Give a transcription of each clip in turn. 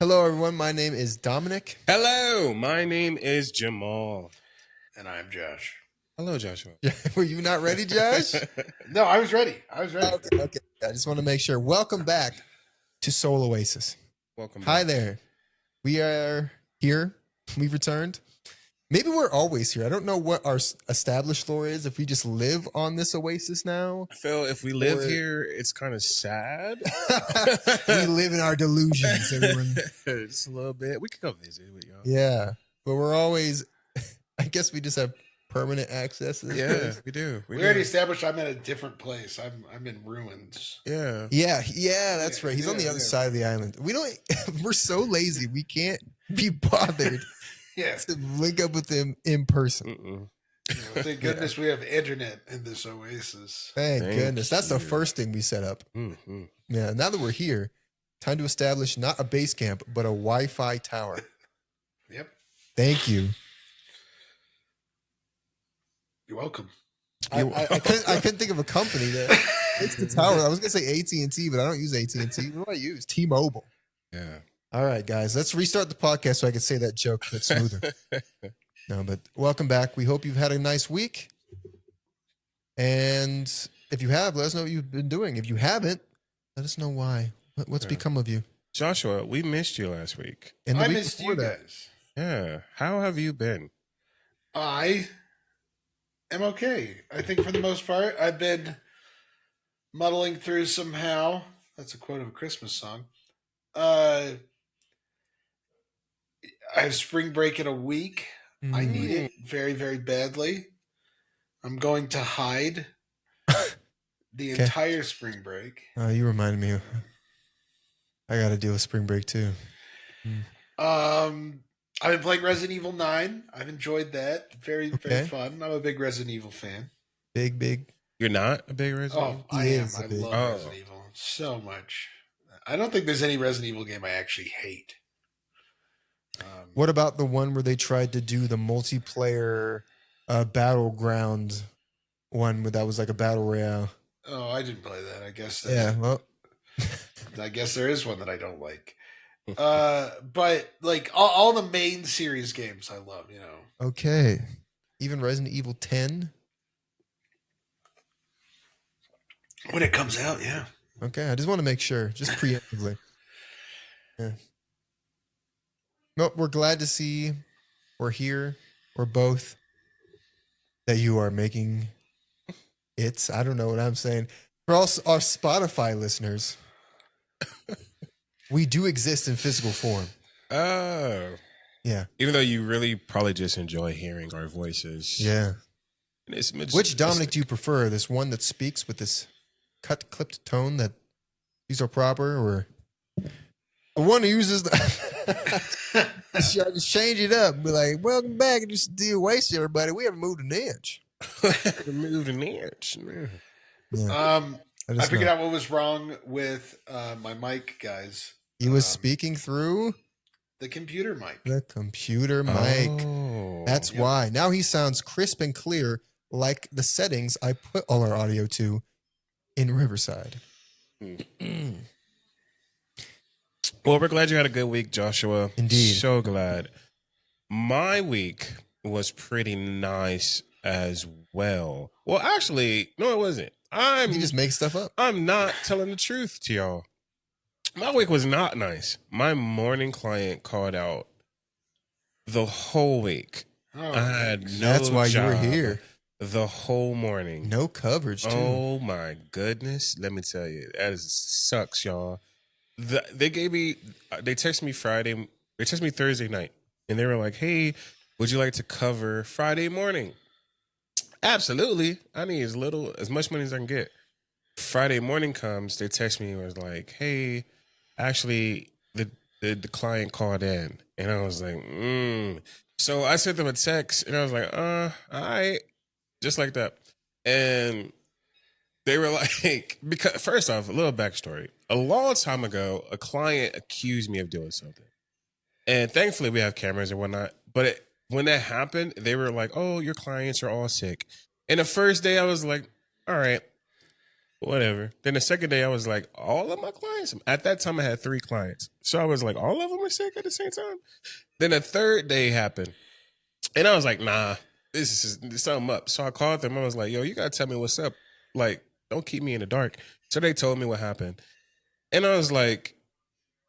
Hello, everyone. My name is Dominic. Hello, my name is Jamal. And I'm Josh. Hello, Joshua. Were you not ready, Josh? No, I was ready. Okay. I just want to make sure. Welcome back to Soul Oasis. Welcome back. Hi there. We are here. We've returned. Maybe we're always here. I don't know what our established lore is. If we just live on this oasis now. I feel if we live here, it's kind of sad. We live in our delusions, everyone. Just a little bit. We could go visit with y'all. Yeah. But we're always, I guess we just have permanent access to this place. We do. We already established I'm at a different place. I'm in ruins. Yeah. Yeah, that's right. He's on the other side of the island. We're so lazy. We can't be bothered to link up with him in person. Thank goodness we have internet in this oasis. Thank goodness. That's the first thing we set up. Mm-hmm. Yeah. Now that we're here, time to establish not a base camp, but a Wi-Fi tower. Yep. Thank you. You're welcome. I couldn't think of a company that makes the tower. I was gonna say AT&T, but I don't use AT&T. What do I use? T-Mobile. Yeah. All right, guys, let's restart the podcast so I can say that joke a bit smoother. No, but welcome back. We hope you've had a nice week. And if you have, let us know what you've been doing. If you haven't, let us know why. What's become of you? Joshua, we missed you last week. And I missed you guys. Yeah. How have you been? I am okay. I think for the most part, I've been muddling through somehow. That's a quote of a Christmas song. I have spring break in a week. I need it very, very badly. I'm going to hide the entire spring break. You reminded me. I got to deal with spring break too. I've been playing Resident Evil 9. I've enjoyed that. Very, very fun. I'm a big Resident Evil fan. Big. You're not a big Resident Evil? Oh, I am. I love Resident Evil so much. I don't think there's any Resident Evil game I actually hate. What about the one where they tried to do the multiplayer battleground one where that was like a battle royale? Oh, I didn't play that. I guess. I guess there is one that I don't like. But like all the main series games I love, you know. Okay. Even Resident Evil 10? When it comes out, yeah. Okay, I just want to make sure, just preemptively. Yeah. No, we're glad to see, or hear, or both, that you are making it. I don't know what I'm saying. For all our Spotify listeners, we do exist in physical form. Oh. Yeah. Even though you really probably just enjoy hearing our voices. Yeah. Which Dominic do you prefer? This one that speaks with this clipped tone that these are proper, or the one who uses the just change it up and be like, welcome back and just do Oasis, everybody. We haven't moved an inch. Moved an inch. Yeah. I figured out what was wrong with my mic, guys. He was speaking through the computer mic. The computer mic. Oh, That's why. Now he sounds crisp and clear, like the settings I put all our audio to in Riverside. Well, we're glad you had a good week, Joshua. Indeed. So glad. My week was pretty nice as well. Well, actually, no, it wasn't. You just make stuff up. I'm not telling the truth to y'all. My week was not nice. My morning client called out the whole week. Oh, I had no That's why job you were here. the whole morning. No coverage, too. Oh my goodness. Let me tell you, that sucks, y'all. They texted me Friday. They texted me Thursday night, and they were like, "Hey, would you like to cover Friday morning?" Absolutely. I need as much money as I can get. Friday morning comes, they text me and was like, "Hey, actually, the client called in," and I was like, So I sent them a text, and I was like, all right, just like that, and they were like, because first off, a little backstory. A long time ago, a client accused me of doing something. And thankfully, we have cameras and whatnot. But when that happened, they were like, "Oh, your clients are all sick." And the first day, I was like, all right, whatever. Then the second day, I was like, all of my clients. At that time, I had 3 clients, so I was like, all of them are sick at the same time. Then the third day happened, and I was like, nah, this is something up. So I called them. I was like, yo, you gotta tell me what's up. Like, don't keep me in the dark. So they told me what happened, and I was like,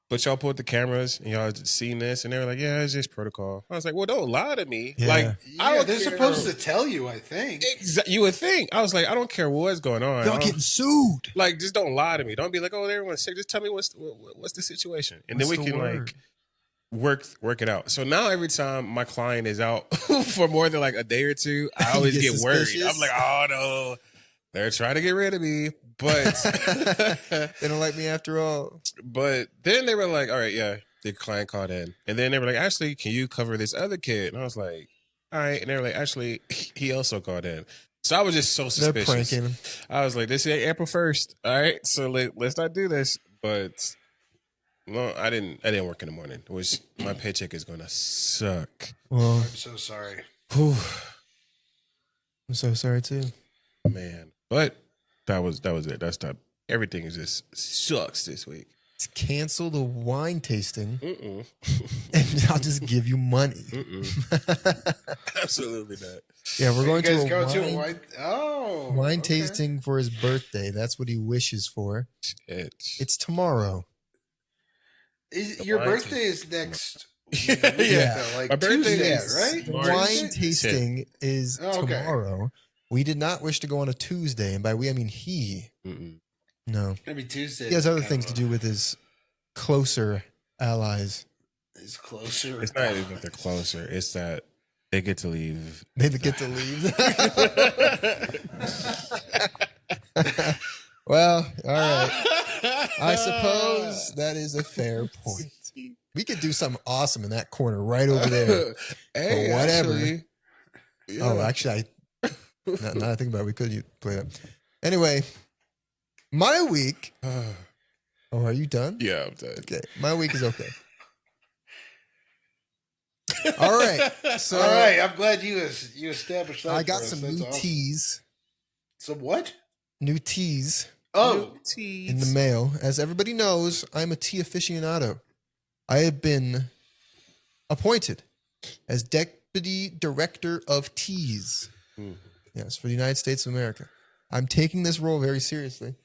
but y'all pulled the cameras and y'all seen this, and they were like, yeah, it's just protocol. I was like, well, don't lie to me. Yeah. Like, I Yeah, don't they're care. supposed to tell you, I think. You would think. I was like, I don't care what's going on. Y'all getting sued. Like, just don't lie to me. Don't be like, oh, everyone's sick. Just tell me what's the situation, and What's then we the can word? like work it out. So now every time my client is out for more than like a day or two, I You always get get worried. suspicious? I'm like, oh no, they're trying to get rid of me. But They don't like me after all. but then they were like, all right, yeah, the client called in, and then they were like, actually, can you cover this other kid? And I was like, all right, and they were like, actually, he also called in. So I was just so They're suspicious. pranking him. I was like, this ain't April 1st. All right, so let's not do this. But no, I didn't work in the morning. It was my paycheck is gonna suck. Well, I'm so sorry. whew. I'm so sorry too. Man. But that was it. That's not everything is just sucks this week. Let's cancel the wine tasting, Mm-mm. and I'll just give you money. Mm-mm. Absolutely not. Yeah, we're going You guys to go a to a wine, wine. Oh, wine okay. tasting for his birthday. That's what he wishes for. It's tomorrow. Your wine birthday is next. Yeah. Like My birthday Tuesday, is- right? The March wine 10th. tasting is Oh, okay. tomorrow. We did not wish to go on a Tuesday, and by we I mean he. Mm-mm. No, Maybe Tuesday. he has other things to do with his closer allies. Is closer. It's not even that they're closer. It's that they get to leave. They get to leave. Well, all right. I suppose that is a fair point. We could do something awesome in that corner right over there. Hey, Or whatever. actually, yeah. Oh, actually, now that I think about it, we could play that. Anyway, my week. Oh, are you done? Yeah, I'm done. Okay, my week is okay. All right. So, All right, I'm glad you established that. I got for us. some That's new awesome. teas. Some what? New teas Oh, in the mail. As everybody knows, I'm a tea aficionado. I have been appointed as Deputy Director of Teas. Yes, for the United States of America. I'm taking this role very seriously.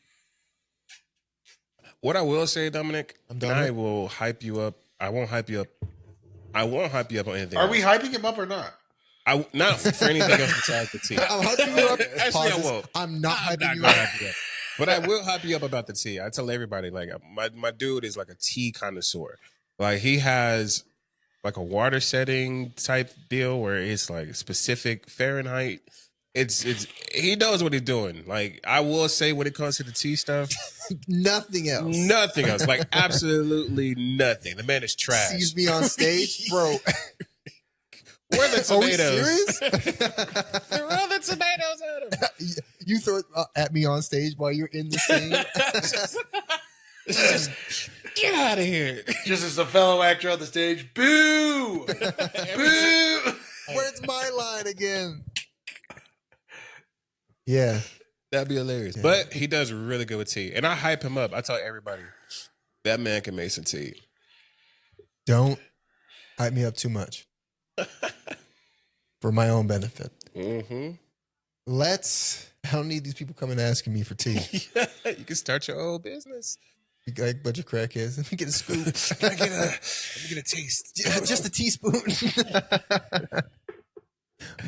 What I will say, Dominic, I'm and done I with it. will hype you up. I won't hype you up. I won't hype you up on anything. are else. we hyping him up or not? Not for anything else besides the tea. I'm hyping you up. Actually, I Pauses. won't. I'm not I'm hyping not you gonna up. hype you up. But I will hype you up about the tea. I tell everybody, like my dude is like a tea connoisseur. Like he has like a water setting type deal where it's like specific Fahrenheit. It's he knows what he's doing. Like I will say when it comes to the tea stuff, Nothing else. nothing else. Like absolutely nothing. The man is trash. Sees me on stage, bro. Where are the Are we tomatoes? serious? Throw the tomatoes at him. You throw it at me on stage while you're in the scene. Just get out of here. Just as a fellow actor on the stage, boo, boo. Where's my line again? Yeah. That'd be hilarious. Yeah. But he does really good with tea. And I hype him up. I tell everybody, that man can make some tea. Don't hype me up too much. For my own benefit. Mm-hmm. I don't need these people coming asking me for tea. You can start your own business. You got a bunch of crackheads. Let me get a scoop. Let me get a taste. Just a teaspoon.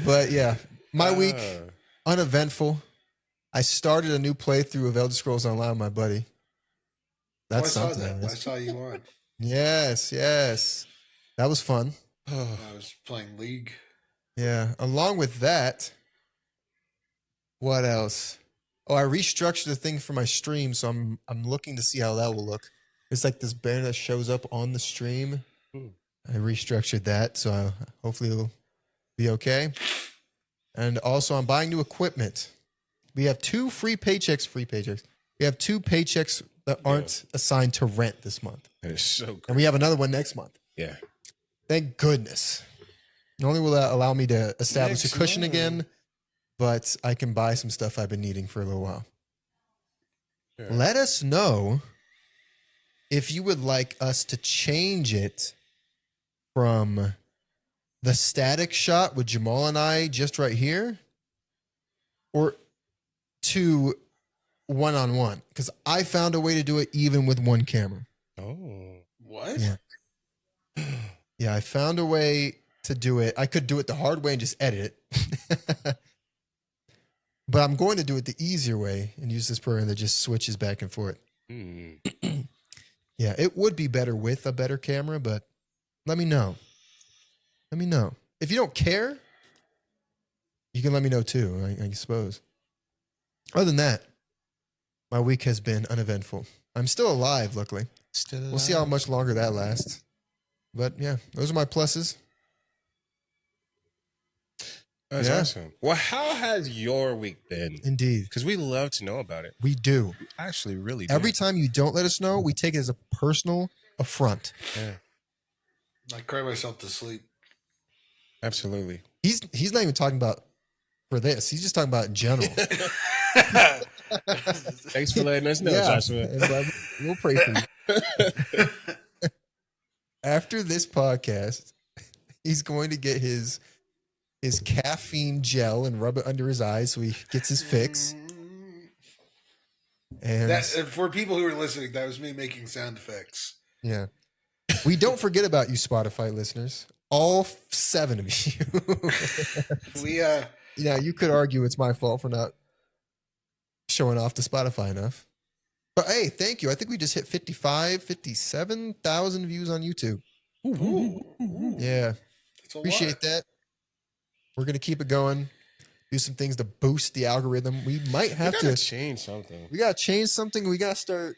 But yeah, my week, uneventful. I started a new playthrough of Elder Scrolls Online with my buddy. That's I saw something. that. I saw you on. Yes. That was fun. I was playing League. Yeah. Along with that, what else? Oh, I restructured the thing for my stream, so I'm looking to see how that will look. It's like this banner that shows up on the stream. I restructured that, so hopefully it'll be okay. And also, I'm buying new equipment. We have 2 free paychecks. We have 2 paychecks that aren't assigned to rent this month. That is so good. And we have another one next month. Yeah. Thank goodness. Not only will that allow me to establish Next a cushion month. again, but I can buy some stuff I've been needing for a little while. Yeah. Let us know if you would like us to change it from the static shot with Jamal and I just right here, or to one-on-one, because I found a way to do it even with one camera. Oh. What? Yeah. Yeah, I found a way to do it. I could do it the hard way and just edit it. But I'm going to do it the easier way and use this program that just switches back and forth. Mm. Yeah, it would be better with a better camera, but let me know. Let me know. If you don't care, you can let me know too, I suppose. Other than that, my week has been uneventful. I'm still alive, luckily. Still alive. We'll see how much longer that lasts. But yeah, those are my pluses. That's Yeah. awesome. Well, how has your week been? Indeed. Because we love to know about it. We do. We actually really do. Every time you don't let us know, we take it as a personal affront. Yeah, I cry myself to sleep. absolutely. He's not even talking about for this. He's just talking about in general. Thanks for letting us know, Joshua. And we'll pray for you. After this podcast, he's going to get his caffeine gel and rub it under his eyes so he gets his fix. And That, for people who are listening, that was me making sound effects. yeah, we don't forget about you, Spotify listeners. All 7 of you. We Yeah, you could argue it's my fault for not showing off to Spotify enough. But hey, thank you. I think we just hit 57,000 views on YouTube. Yeah, it's a appreciate lot. that. We're going to keep it going. Do some things to boost the algorithm. We might have to change something. We got to change something. We got to start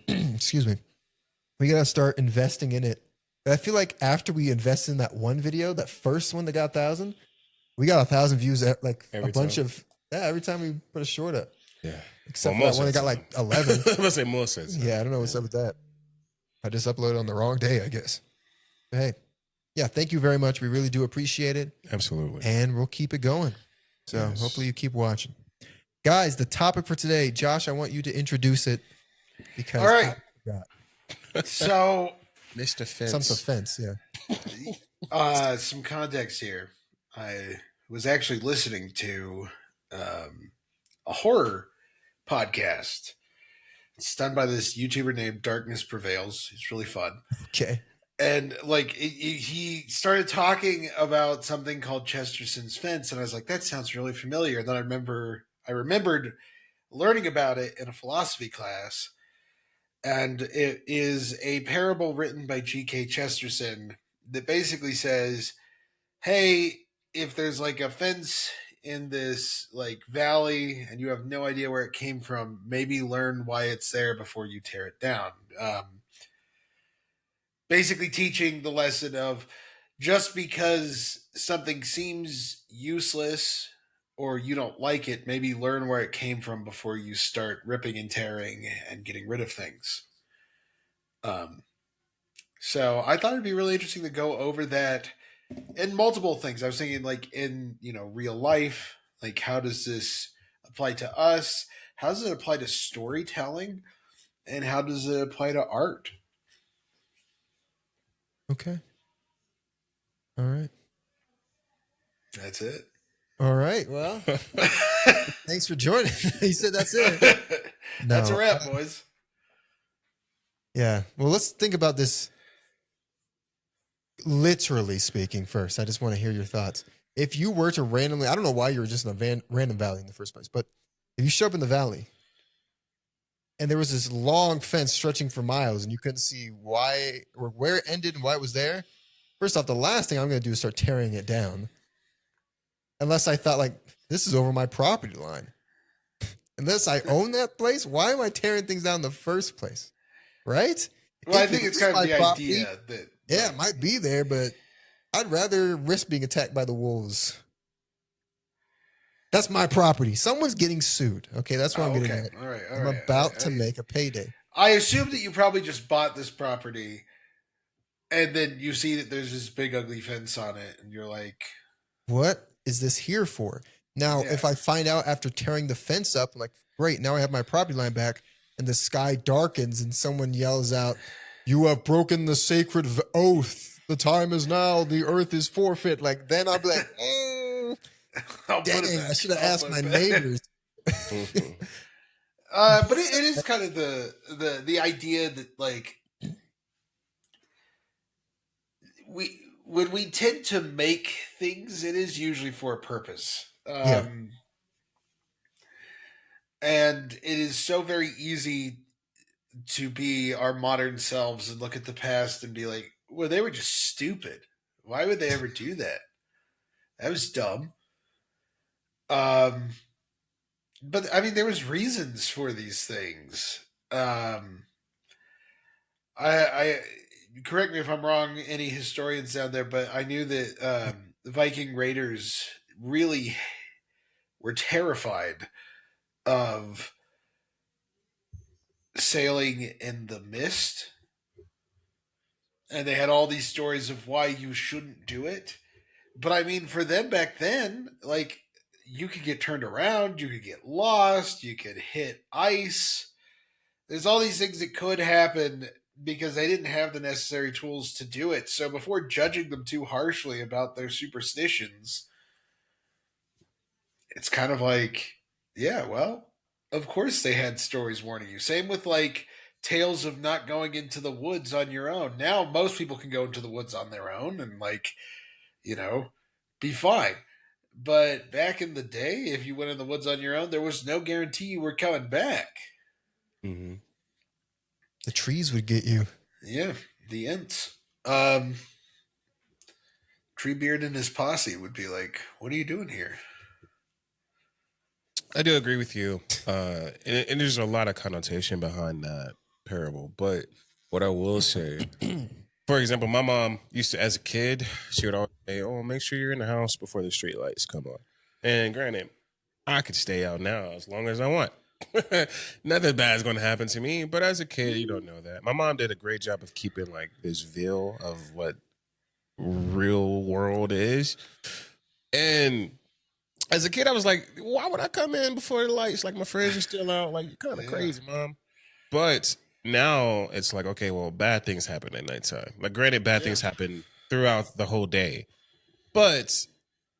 excuse me. We got to start investing in it. I feel like after we invest in that one video, that first one that got 1,000, we got 1,000 views at like Every time. every time we put a short up. Yeah. Except for that one that got like 11. I was going to say more sense. Yeah, I don't know what's up with that. I just uploaded on the wrong day, I guess. But hey, yeah, thank you very much. We really do appreciate it. Absolutely. And we'll keep it going. So Yes. hopefully you keep watching. Guys, the topic for today, Josh, I want you to introduce it because All right. I forgot. So, Mr. Fence. Some offense, yeah. some context here. I was actually listening to a horror podcast. It's done by this YouTuber named Darkness Prevails. It's really fun. Okay. And like he started talking about something called Chesterston's fence, and I was like, that sounds really familiar. And then I remembered learning about it in a philosophy class. And it is a parable written by G.K. Chesterton that basically says, hey, if there's like a fence in this like valley and you have no idea where it came from, maybe learn why it's there before you tear it down. Basically teaching the lesson of just because something seems useless or you don't like it, maybe learn where it came from before you start ripping and tearing and getting rid of things. So I thought it'd be really interesting to go over that in multiple things. I was thinking like in, real life, like how does this apply to us? How does it apply to storytelling? And how does it apply to art? Okay. All right. That's it. All right. Well, thanks for joining. He said that's it. That's No. a wrap, boys. Yeah. Well, let's think about this literally speaking first. I just want to hear your thoughts. If you were to randomly, I don't know why you were just in a random valley in the first place, but if you show up in the valley and there was this long fence stretching for miles and you couldn't see why or where it ended and why it was there, first off, the last thing I'm going to do is start tearing it down. Unless I thought like, this is over my property line. Unless I own that place, why am I tearing things down in the first place? Right? Well, I If think it it's was kind of my the property, idea that yeah, it might be there, but I'd rather risk being attacked by the wolves. That's my property. Someone's getting sued. Okay, that's what I'm getting at. All right. I'm about to make a payday. I assume that you probably just bought this property and then you see that there's this big ugly fence on it and you're like, What is this here for? Now, Yeah. if I find out after tearing the fence up, I'm like, great, now I have my property line back, and the sky darkens and someone yells out, "You have broken the sacred oath. The time is now. The earth is forfeit." Like, then I'll be like, I'll dang, put it back. I should have I'll asked put my it back. neighbors. Mhm. But it is kind of the idea that like when we tend to make things, it is usually for a purpose. Yeah. And it is so very easy to be our modern selves and look at the past and be like, well, they were just stupid. Why would they ever do that? That was dumb. Um, but I mean, there was reasons for these things. I correct me if I'm wrong, any historians out there, but I knew that the Viking raiders really were terrified of sailing in the mist, and they had all these stories of why you shouldn't do it. But I mean, for them back then, like you could get turned around, you could get lost, you could hit ice. There's all these things that could happen because they didn't have the necessary tools to do it. So before judging them too harshly about their superstitions, it's kind of like, yeah, well, of course they had stories warning you. Same with like tales of not going into the woods on your own. Now most people can go into the woods on their own and like, you know, be fine. But back in the day, if you went in the woods on your own, there was no guarantee you were coming back. Mhm. The trees would get you. Yeah, the Ents. Treebeard and his posse would be like, "What are you doing here?" I do agree with you. And there's a lot of connotation behind that parable. But what I will say, for example, my mom used to, as a kid, she would always say, "Oh, make sure you're in the house before the street lights come on." And granted, I could stay out now as long as I want. Nothing bad is going to happen to me. But as a kid, you don't know that. My mom did a great job of keeping like this veil of what real world is. And as a kid, I was like, why would I come in before the lights? Like my friends are still out. Like, you're kind of Yeah. crazy, mom. But now it's like, okay, well, bad things happen at nighttime. Like, granted, bad things happen throughout the whole day. But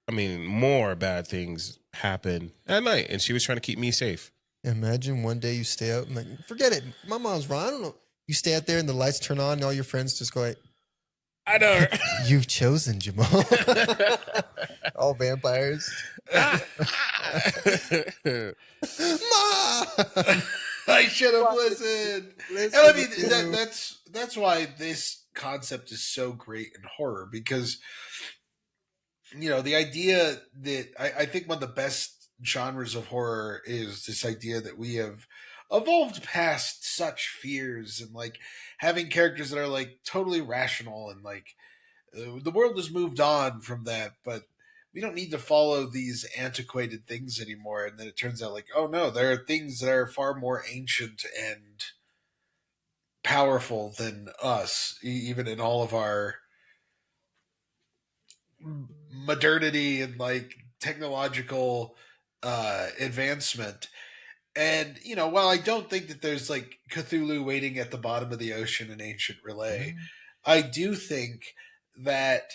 I mean, more bad things happen at night. And she was trying to keep me safe. Imagine one day you stay out and like, forget it. My mom's wrong. I don't know. You stay out there and the lights turn on and all your friends just go like, I know. "You've chosen Jamal." All vampires. Ma! I should have listened. Listen And I mean, to you. that's why this concept is so great in horror because the idea that I think one of the best genres of horror is this idea that we have evolved past such fears and like having characters that are like totally rational and like the world has moved on from that, but we don't need to follow these antiquated things anymore. And then it turns out like, oh no, there are things that are far more ancient and powerful than us, even in all of our modernity and like technological advancement. And while I don't think that there's like Cthulhu waiting at the bottom of the ocean in ancient relay, I do think that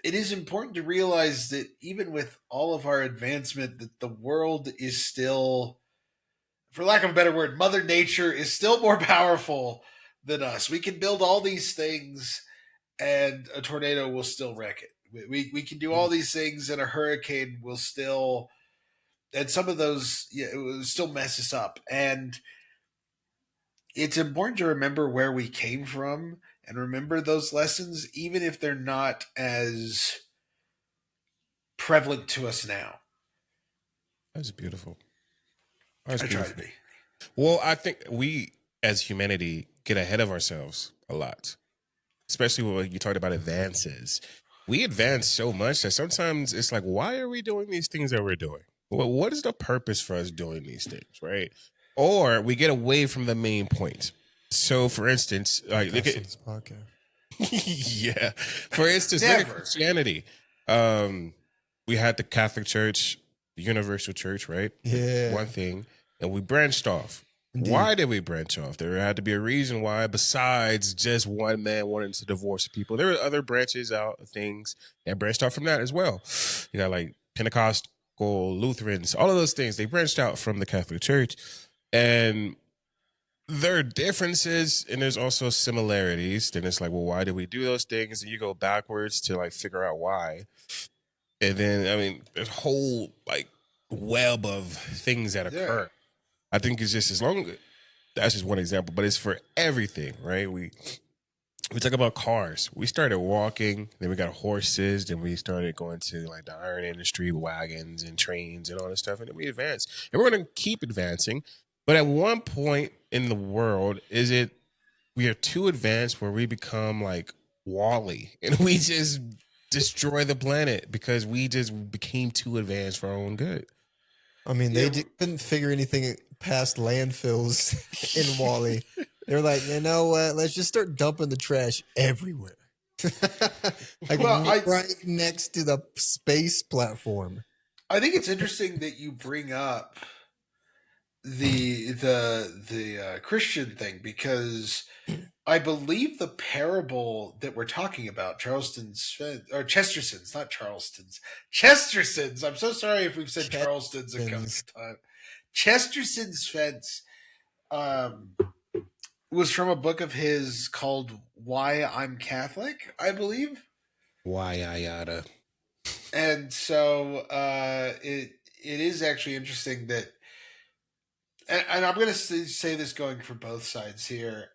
it is important to realize that even with all of our advancement, that the world is still, for lack of a better word, Mother Nature is still more powerful than us. We can build all these things, and a tornado will still wreck it. We can do all these things, and a hurricane will still, and some of those, it will still mess us up. And it's important to remember where we came from and remember those lessons, even if they're not as prevalent to us now. That's beautiful. That's I try to beautiful. be. Well, I think we as humanity get ahead of ourselves a lot, especially when you talked about advances. We advance so much that sometimes it's like, why are we doing these things that we're doing? Well, what is the purpose for us doing these things, right? Or we get away from the main point. So, for instance, like look That's at this podcast. yeah. For instance, look at Never. Christianity. We had the Catholic Church. the universal church, right? Yeah. One thing, and we branched off. Indeed. Why did we branch off? There had to be a reason why, besides just one man wanting to divorce people. There were other branches out of things that branched off from that as well. You got like Pentecostal, Lutherans, all of those things. They branched out from the Catholic Church, and there are differences and there's also similarities. Then it's like, well, why did we do those things? And you go backwards to like figure out why. And then, I mean, there's a whole like web of things that occur. I think it's just as long as that's just one example, but it's for everything, right? We talk about cars. We started walking, then we got horses, then we started going to like the iron industry, wagons and trains and all this stuff, and then we advanced. And we're going to keep advancing. But at one point in the world, we are too advanced where we become like Wall-E and we just destroy the planet because we just became too advanced for our own good. I mean, they couldn't figure anything past landfills in Wall-E. They're like, you know what? Let's just start dumping the trash everywhere. Right next to the space platform. I think it's interesting that you bring up the Christian thing, because I believe the parable that we're talking about, Chesterton's, not Charleston's, Chesterston's. I'm so sorry if we've said Charleston's a couple of times. Chesterston's fence was from a book of his called Why I'm Catholic, I believe. Why I oughta. And so it is actually interesting that, and I'm going to say this going for both sides here.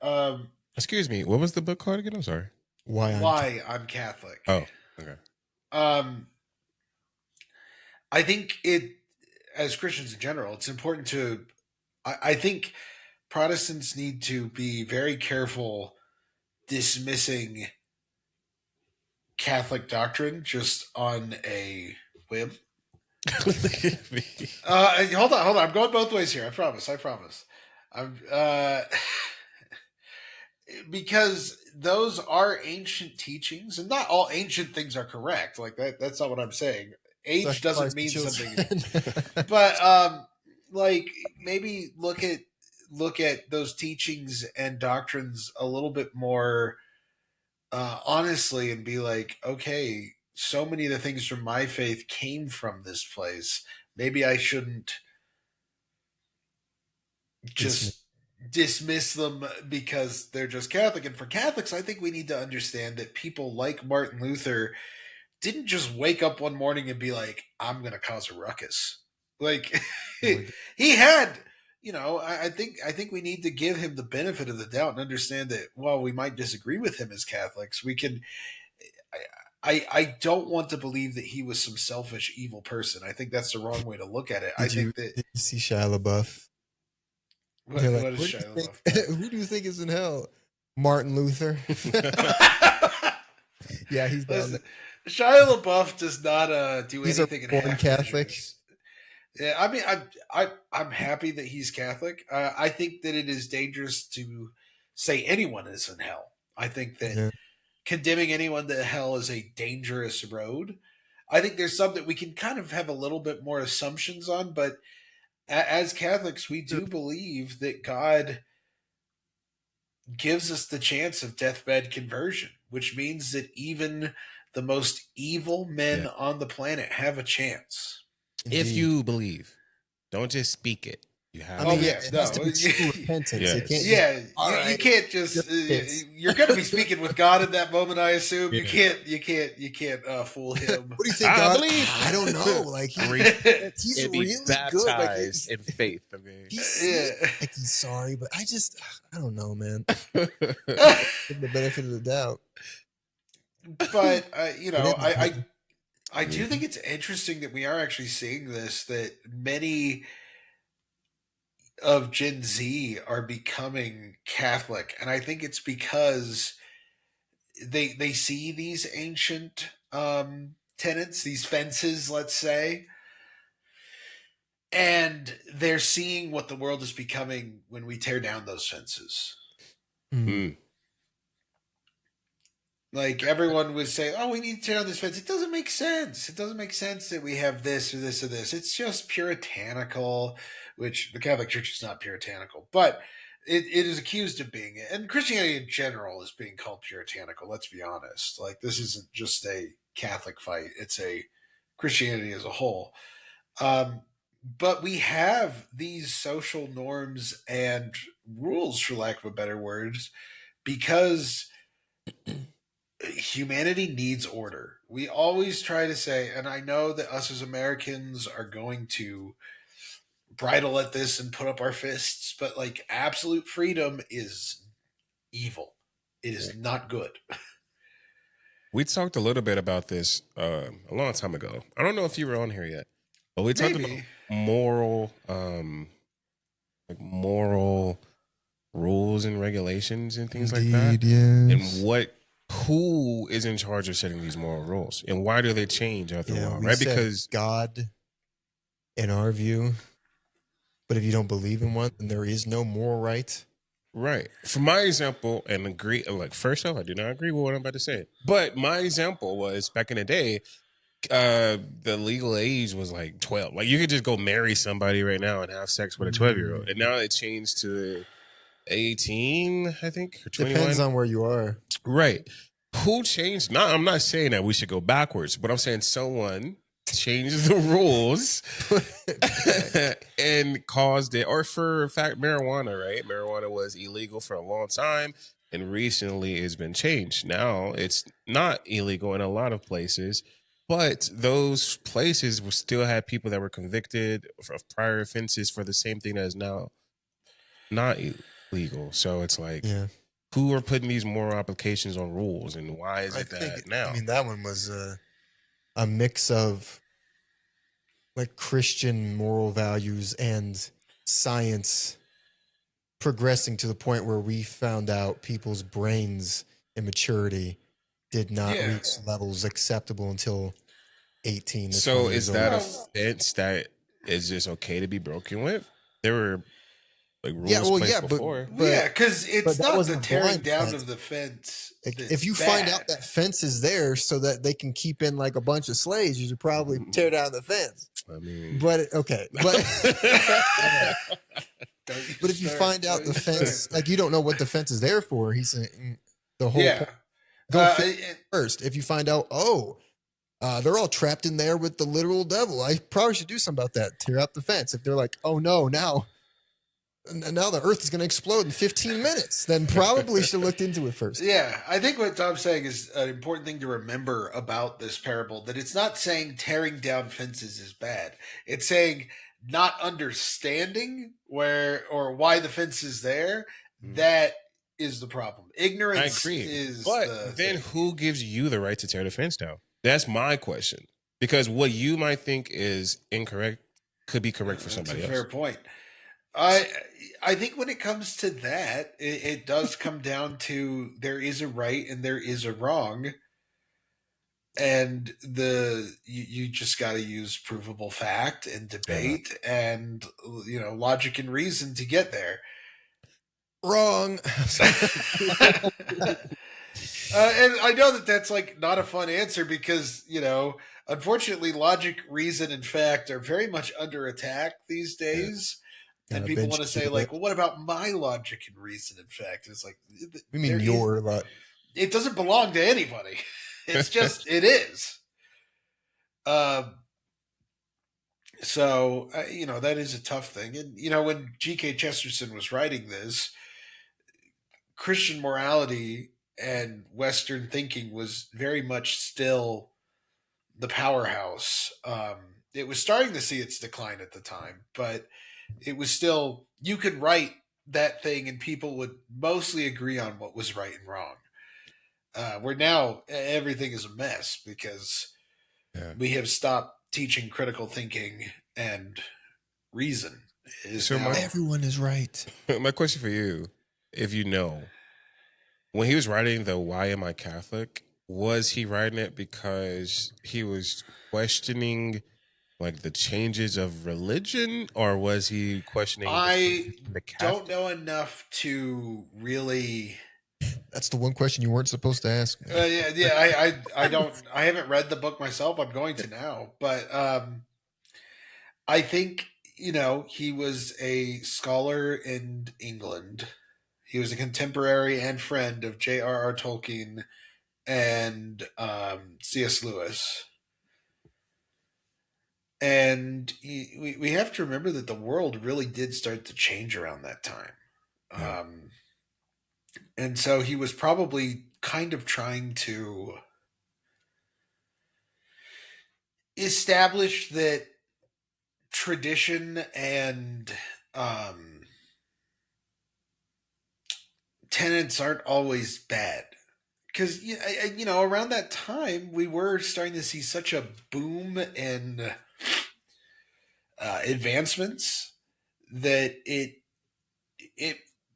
Excuse me, what was the book called again? I'm sorry. Why I'm Catholic. Oh, okay. I think as Christians in general, it's important to, I think Protestants need to be very careful dismissing Catholic doctrine just on a whim. Hold on. I'm going both ways here. I promise. I'm because those are ancient teachings, and not all ancient things are correct. Like that's not what I'm saying. Age doesn't mean something. But like maybe look at those teachings and doctrines a little bit more honestly, and be like, okay, so many of the things from my faith came from this place. Maybe I shouldn't just dismiss them because they're just Catholic. And for Catholics, I think we need to understand that people like Martin Luther didn't just wake up one morning and be like, I'm going to cause a ruckus. Like he had, I think we need to give him the benefit of the doubt and understand that while we might disagree with him as Catholics, we can. I don't want to believe that he was some selfish, evil person. I think that's the wrong way to look at it. Did you see Shia LaBeouf? What is Shia LaBeouf? Who do you think is in hell? Martin Luther. Yeah, he's down there. Shia LaBeouf does not do anything in half Catholic. Measures. Yeah, I mean, I'm happy that he's Catholic. I think that it is dangerous to say anyone is in hell. I think that condemning anyone to hell is a dangerous road. I think there's some that we can kind of have a little bit more assumptions on, but as Catholics, we do believe that God gives us the chance of deathbed conversion, which means that even the most evil men on the planet have a chance. If you believe, don't just speak it. You have. Repentance. You can't just. You're going to be speaking with God in that moment, I assume. You can't fool him. What do you think? God? I don't know. Like he's really baptized good. In faith. I mean, he's sorry, but I don't know, man. Give the benefit of the doubt. But I do think it's interesting that we are actually seeing this, that many of Gen Z are becoming Catholic. And I think it's because they see these ancient tenets, these fences, let's say, and they're seeing what the world is becoming when we tear down those fences. Mm. Like everyone would say, "Oh, we need to tear down this fence." It doesn't make sense. It doesn't make sense that we have this or this or this. It's just puritanical, which the Catholic Church is not puritanical, but it is accused of being, and Christianity in general is being called puritanical. Let's be honest. Like this isn't just a Catholic fight; it's a Christianity as a whole. Um, but we have these social norms and rules, for lack of a better words, because humanity needs order. We always try to say, and I know that us as Americans are going to bridle at this and put up our fists, but like absolute freedom is evil. It is not good. We talked a little bit about this a long time ago. I don't know if you were on here yet, but we talked about Maybe. moral rules and regulations and things like that, Indeed, yes. and who is in charge of setting these moral rules, and why do they change after a while? We Right? said Because God, in our view, but if you don't believe in one, then there is no moral right. right. For my example, and agree, like first off, I do not agree with what I'm about to say, but my example was back in the day. The legal age was like 12. Like you could just go marry somebody right now and have sex with a 12-year-old. And now it changed to 18, I think, or 21. Depends on where you are. Right. Who changed? I'm not saying that we should go backwards, but I'm saying someone changed the rules and caused it. Or for fact, marijuana, right? Marijuana was illegal for a long time. And recently it's been changed. Now it's not illegal in a lot of places. But those places will still have people that were convicted of prior offenses for the same thing that is now not illegal. So it's like, who are putting these moral applications on rules, and why is it that now? I mean, that one was a mix of like Christian moral values and science progressing to the point where we found out people's brains and maturity did not reach levels acceptable until 18. So is that a fence that is just okay to be broken with? There were like rules placed before. Because it's not the tearing down of the fence. If you find out that fence is there so that they can keep in like a bunch of slaves, you should probably tear down the fence. I mean, but if you find out the fence, like you don't know what the fence is there for, he's saying the whole point. Go first. If you find out, they're all trapped in there with the literal devil, I probably should do something about that. Tear out the fence. If they're like, oh no, now the earth is going to explode in 15 minutes, then probably should have looked into it first. Yeah, I think what Tom's saying is an important thing to remember about this parable, that it's not saying tearing down fences is bad. It's saying not understanding where or why the fence is there, that is the problem. Ignorance is but then who gives you the right to tear the fence down? That's my question. Because what you might think is incorrect could be correct for somebody else. Fair point. I think when it comes to that, it does come down to there is a right and there is a wrong, and you just got to use provable fact and debate and logic and reason to get there. Wrong. And I know that that's like not a fun answer because unfortunately, logic, reason, and fact are very much under attack these days. And people want to say, like, well, what about my logic and reason and fact? And it's like, we mean your lot. It doesn't belong to anybody. It's just, it is. So, that is a tough thing. And, when G.K. Chesterton was writing this, Christian morality and Western thinking was very much still the powerhouse. It was starting to see its decline at the time, but it was still, you could write that thing and people would mostly agree on what was right and wrong. Where now everything is a mess because we have stopped teaching critical thinking and reason. Everyone is right. My question for you, if you know, when he was writing the Why Am I Catholic, was he writing it because he was questioning like the changes of religion, or was he questioning? I don't know enough to really That's the one question you weren't supposed to ask me. I haven't read the book myself. I'm going to now, but I think he was a scholar in England. He was a contemporary and friend of J.R.R. Tolkien and C.S. Lewis. And we have to remember that the world really did start to change around that time. Yeah. And so he was probably kind of trying to establish that tradition and tenets aren't always bad. Because, around that time, we were starting to see such a boom in advancements that it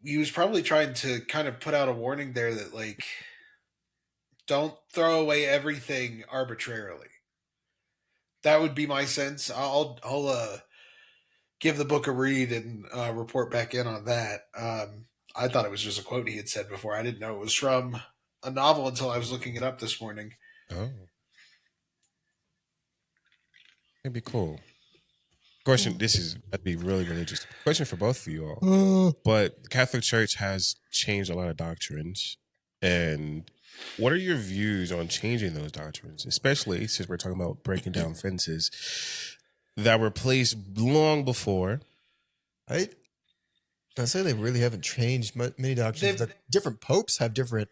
he was probably trying to kind of put out a warning there that, like, don't throw away everything arbitrarily. That would be my sense. I'll give the book a read and report back in on that. I thought it was just a quote he had said before. I didn't know it was from a novel until I was looking it up this morning. Oh, that'd be cool. Question. This is that'd be really really interesting. Question for both of you all. But the Catholic Church has changed a lot of doctrines, and what are your views on changing those doctrines, especially since we're talking about breaking down fences that were placed long before? I say they really haven't changed many doctrines. Different popes have different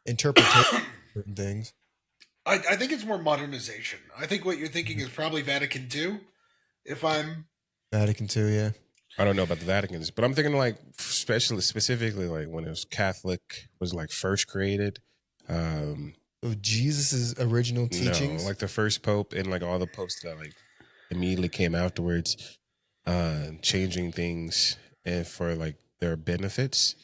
interpretations of certain things. I think it's more modernization. I think what you're thinking is probably Vatican II. If I'm Vatican II, yeah. I don't know about the Vatican's, but I'm thinking like specifically like when it was Catholic was like first created. So Jesus' original teachings. No, like the first pope and like all the popes that like immediately came afterwards, changing things and for like their benefits.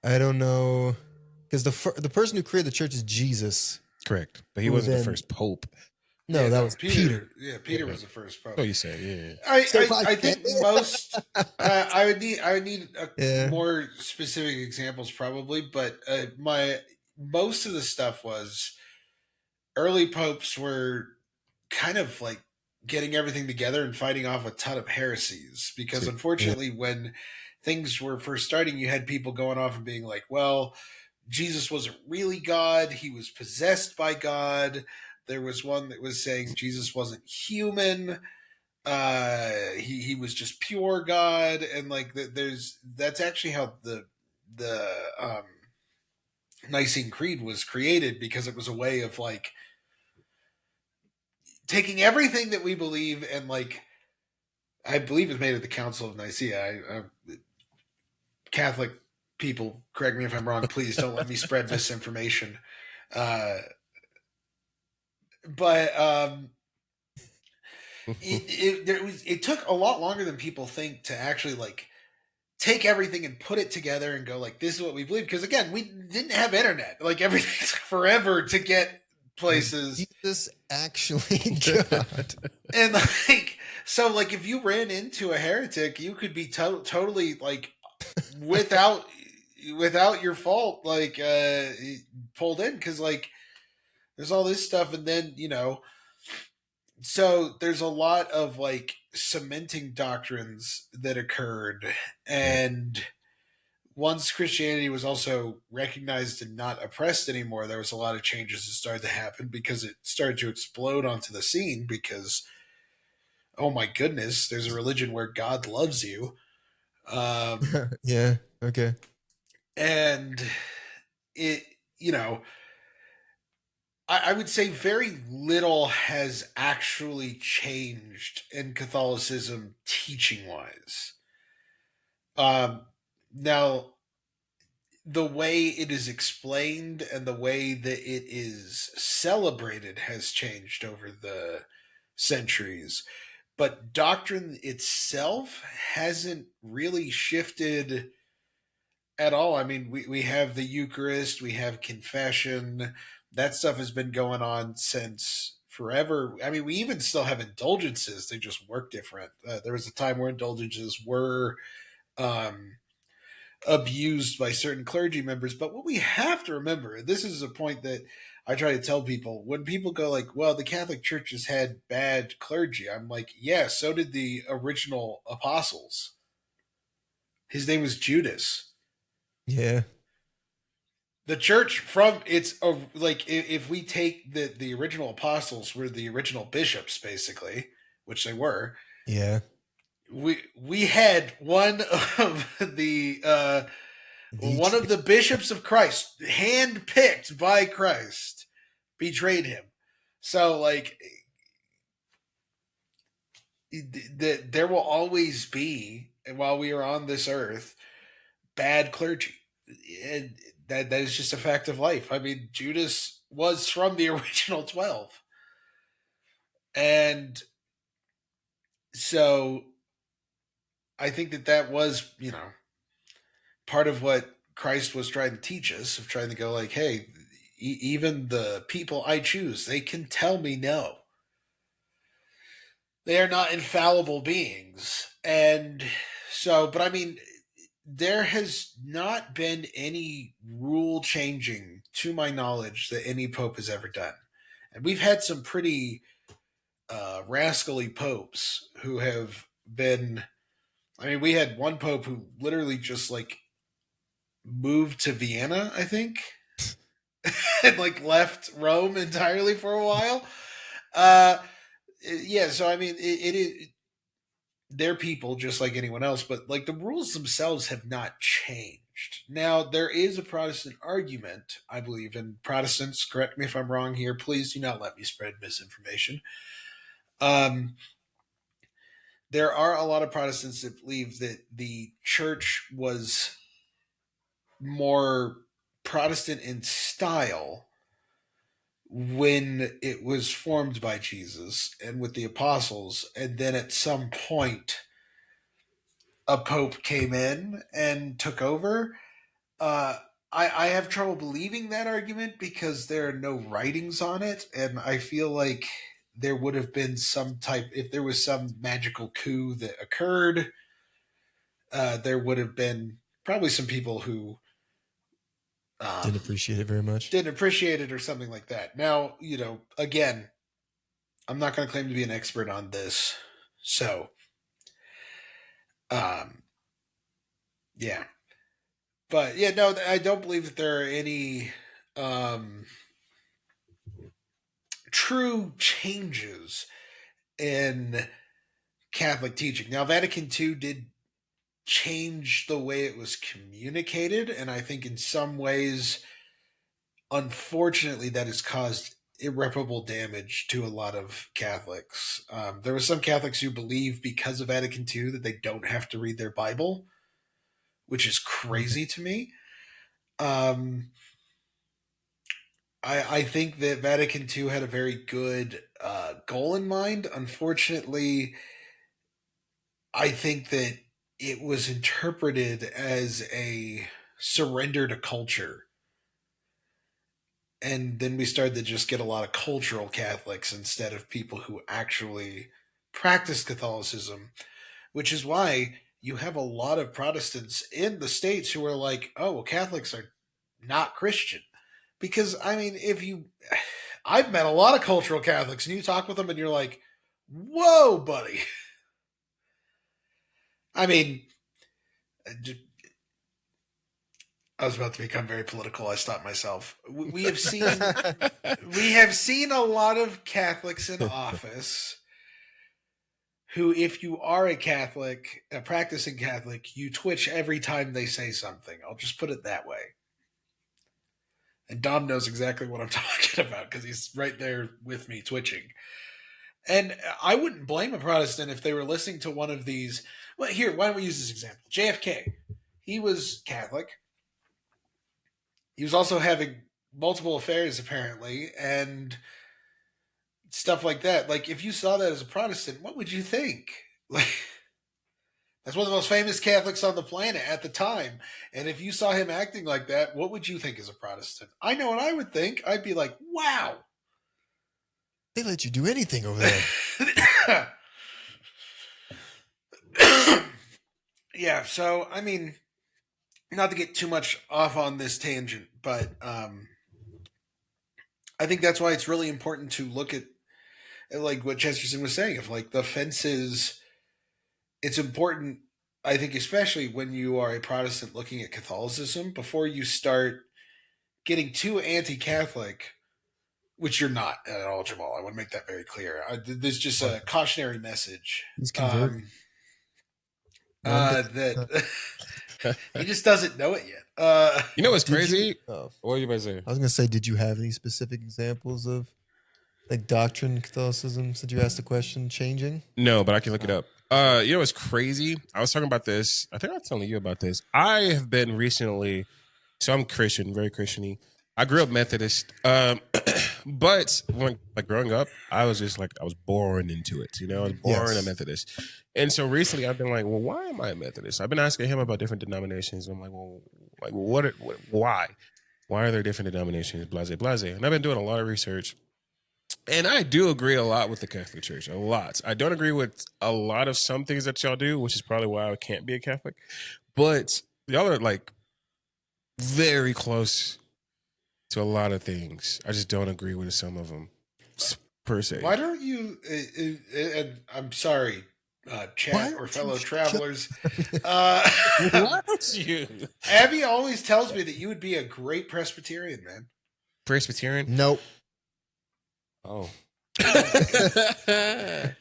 I don't know, because the person who created the church is Jesus. Correct, but he wasn't the first pope. No, that was Peter. Yeah, Peter was the first pope. Oh, you said, yeah. I think most. I would need Yeah. more specific examples probably, but most of the stuff was early popes were kind of like getting everything together and fighting off a ton of heresies because unfortunately when things were first starting you had people going off and being like, well, Jesus wasn't really God, he was possessed by God. There was one that was saying Jesus wasn't human, he was just pure God, and like that's actually how the Nicene Creed was created, because it was a way of like taking everything that we believe and like, I believe it's made at the Council of Nicaea. Catholic people, correct me if I'm wrong. Please don't let me spread misinformation. But it took a lot longer than people think to actually like take everything and put it together and go like, this is what we believe. Because again, we didn't have internet. Like everything took forever to get places. Jesus actually God. And like, so like if you ran into a heretic, you could be totally like without your fault, like pulled in, because like there's all this stuff, and then so there's a lot of like cementing doctrines that occurred, and once Christianity was also recognized and not oppressed anymore, there was a lot of changes that started to happen because it started to explode onto the scene. Because, oh my goodness, there's a religion where God loves you. Yeah. Okay. And it, I would say very little has actually changed in Catholicism teaching wise. Now, the way it is explained and the way that it is celebrated has changed over the centuries, but doctrine itself hasn't really shifted at all. I mean, we have the Eucharist, we have confession. That stuff has been going on since forever. I mean, we even still have indulgences. They just work different. There was a time where indulgences were abused by certain clergy members. But what we have to remember, and this is a point that I try to tell people, when people go like, well, the Catholic Church has had bad clergy, I'm like, yeah, so did the original apostles. His name was Judas. Yeah. The church from its like, if we take the original apostles were the original bishops, basically, which they were. Yeah. We had one of the bishops of Christ, handpicked by Christ, betrayed him. So like, there will always be, while we are on this earth, bad clergy, and that is just a fact of life. I mean, Judas was from the original 12, and so I think that was, part of what Christ was trying to teach us, of trying to go like, hey, even the people I choose, they can tell me no. They are not infallible beings. And so, but I mean, there has not been any rule changing, to my knowledge, that any pope has ever done. And we've had some pretty rascally popes who have been. I mean, we had one pope who literally just like moved to Vienna, I think, and like left Rome entirely for a while. Yeah, so I mean, it is. They're people just like anyone else, but like the rules themselves have not changed. Now, there is a Protestant argument, I believe, and Protestants, correct me if I'm wrong here, please do not let me spread misinformation. There are a lot of Protestants that believe that the church was more Protestant in style when it was formed by Jesus and with the apostles, and then at some point a pope came in and took over. I have trouble believing that argument because there are no writings on it, and I feel like there would have been some type, if there was some magical coup that occurred, there would have been probably some people who Didn't appreciate it very much. didn't appreciate it or something like that. Now, again, I'm not going to claim to be an expert on this, so yeah. But yeah, no, I don't believe that there are any true changes in Catholic teaching. Now, Vatican II did change the way it was communicated, and I think in some ways, unfortunately, that has caused irreparable damage to a lot of Catholics. There were some Catholics who believe because of Vatican II that they don't have to read their Bible, which is crazy to me. I think that Vatican II had a very good goal in mind. Unfortunately, I think that it was interpreted as a surrender to culture. And then we started to just get a lot of cultural Catholics instead of people who actually practice Catholicism, which is why you have a lot of Protestants in the States who are like, oh, well, Catholics are not Christian. Because, I mean, I've met a lot of cultural Catholics, and you talk with them and you're like, whoa, buddy. I mean, I was about to become very political. I stopped myself. We have seen a lot of Catholics in office who, if you are a Catholic, a practicing Catholic, you twitch every time they say something. I'll just put it that way. And Dom knows exactly what I'm talking about because he's right there with me twitching. And I wouldn't blame a Protestant if they were listening to one of these. Well, here, why don't we use this example? JFK. He was Catholic. He was also having multiple affairs, apparently, and stuff like that. Like, if you saw that as a Protestant, what would you think? Like, that's one of the most famous Catholics on the planet at the time. And if you saw him acting like that, what would you think as a Protestant? I know what I would think. I'd be like, wow. They let you do anything over there. Yeah, so, I mean, not to get too much off on this tangent, but I think that's why it's really important to look at like what Chesterton was saying, of like the fences. It's important, I think, especially when you are a Protestant looking at Catholicism, before you start getting too anti-Catholic, which you're not at all, Jamal. I want to make that very clear. There's just a cautionary message. He's converted. That he just doesn't know it yet. You know what's Did you- crazy? Oh. What are you about to say? I was gonna say, did you have any specific examples of like doctrine Catholicism since you asked the question changing? No, but I can look it up. You know what's crazy? I was talking about this. I think I was telling you about this. I have been recently, so I'm Christian, very Christian-y. I grew up Methodist, but when like growing up, I was just like I was born into it. You know, I was born Yes. a Methodist, and so recently I've been like, well, why am I a Methodist? I've been asking him about different denominations. And I'm like, well, why? Why are there different denominations? Blase, blase. And I've been doing a lot of research. And I do agree a lot with the Catholic Church, a lot. I don't agree with a lot of some things that y'all do, which is probably why I can't be a Catholic. But y'all are like very close to a lot of things. I just don't agree with some of them, per se. Why don't you? And I'm sorry, chat Why or don't fellow you travelers. Why don't you? Abby always tells me that you would be a great Presbyterian, man. Presbyterian? Nope. Oh.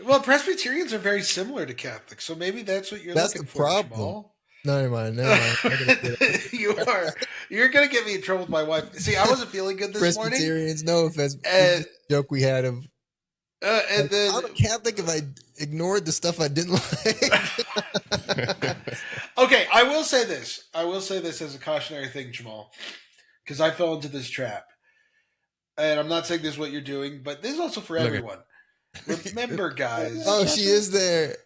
Well, Presbyterians are very similar to Catholics, so maybe that's what you're That's looking the for, problem. Jamal. No, never mind. I gotta get it. You're gonna get me in trouble with my wife. See, I wasn't feeling good this morning, Presbyterians, no offense. And- It's just a joke we had of and like, then I'm a Catholic if I ignored the stuff I didn't like. okay, I will say this. I will say this as a cautionary thing, Jamal, because I fell into this trap. And I'm not saying this is what you're doing, but this is also for Look at- everyone. Remember, guys. Oh, she is there.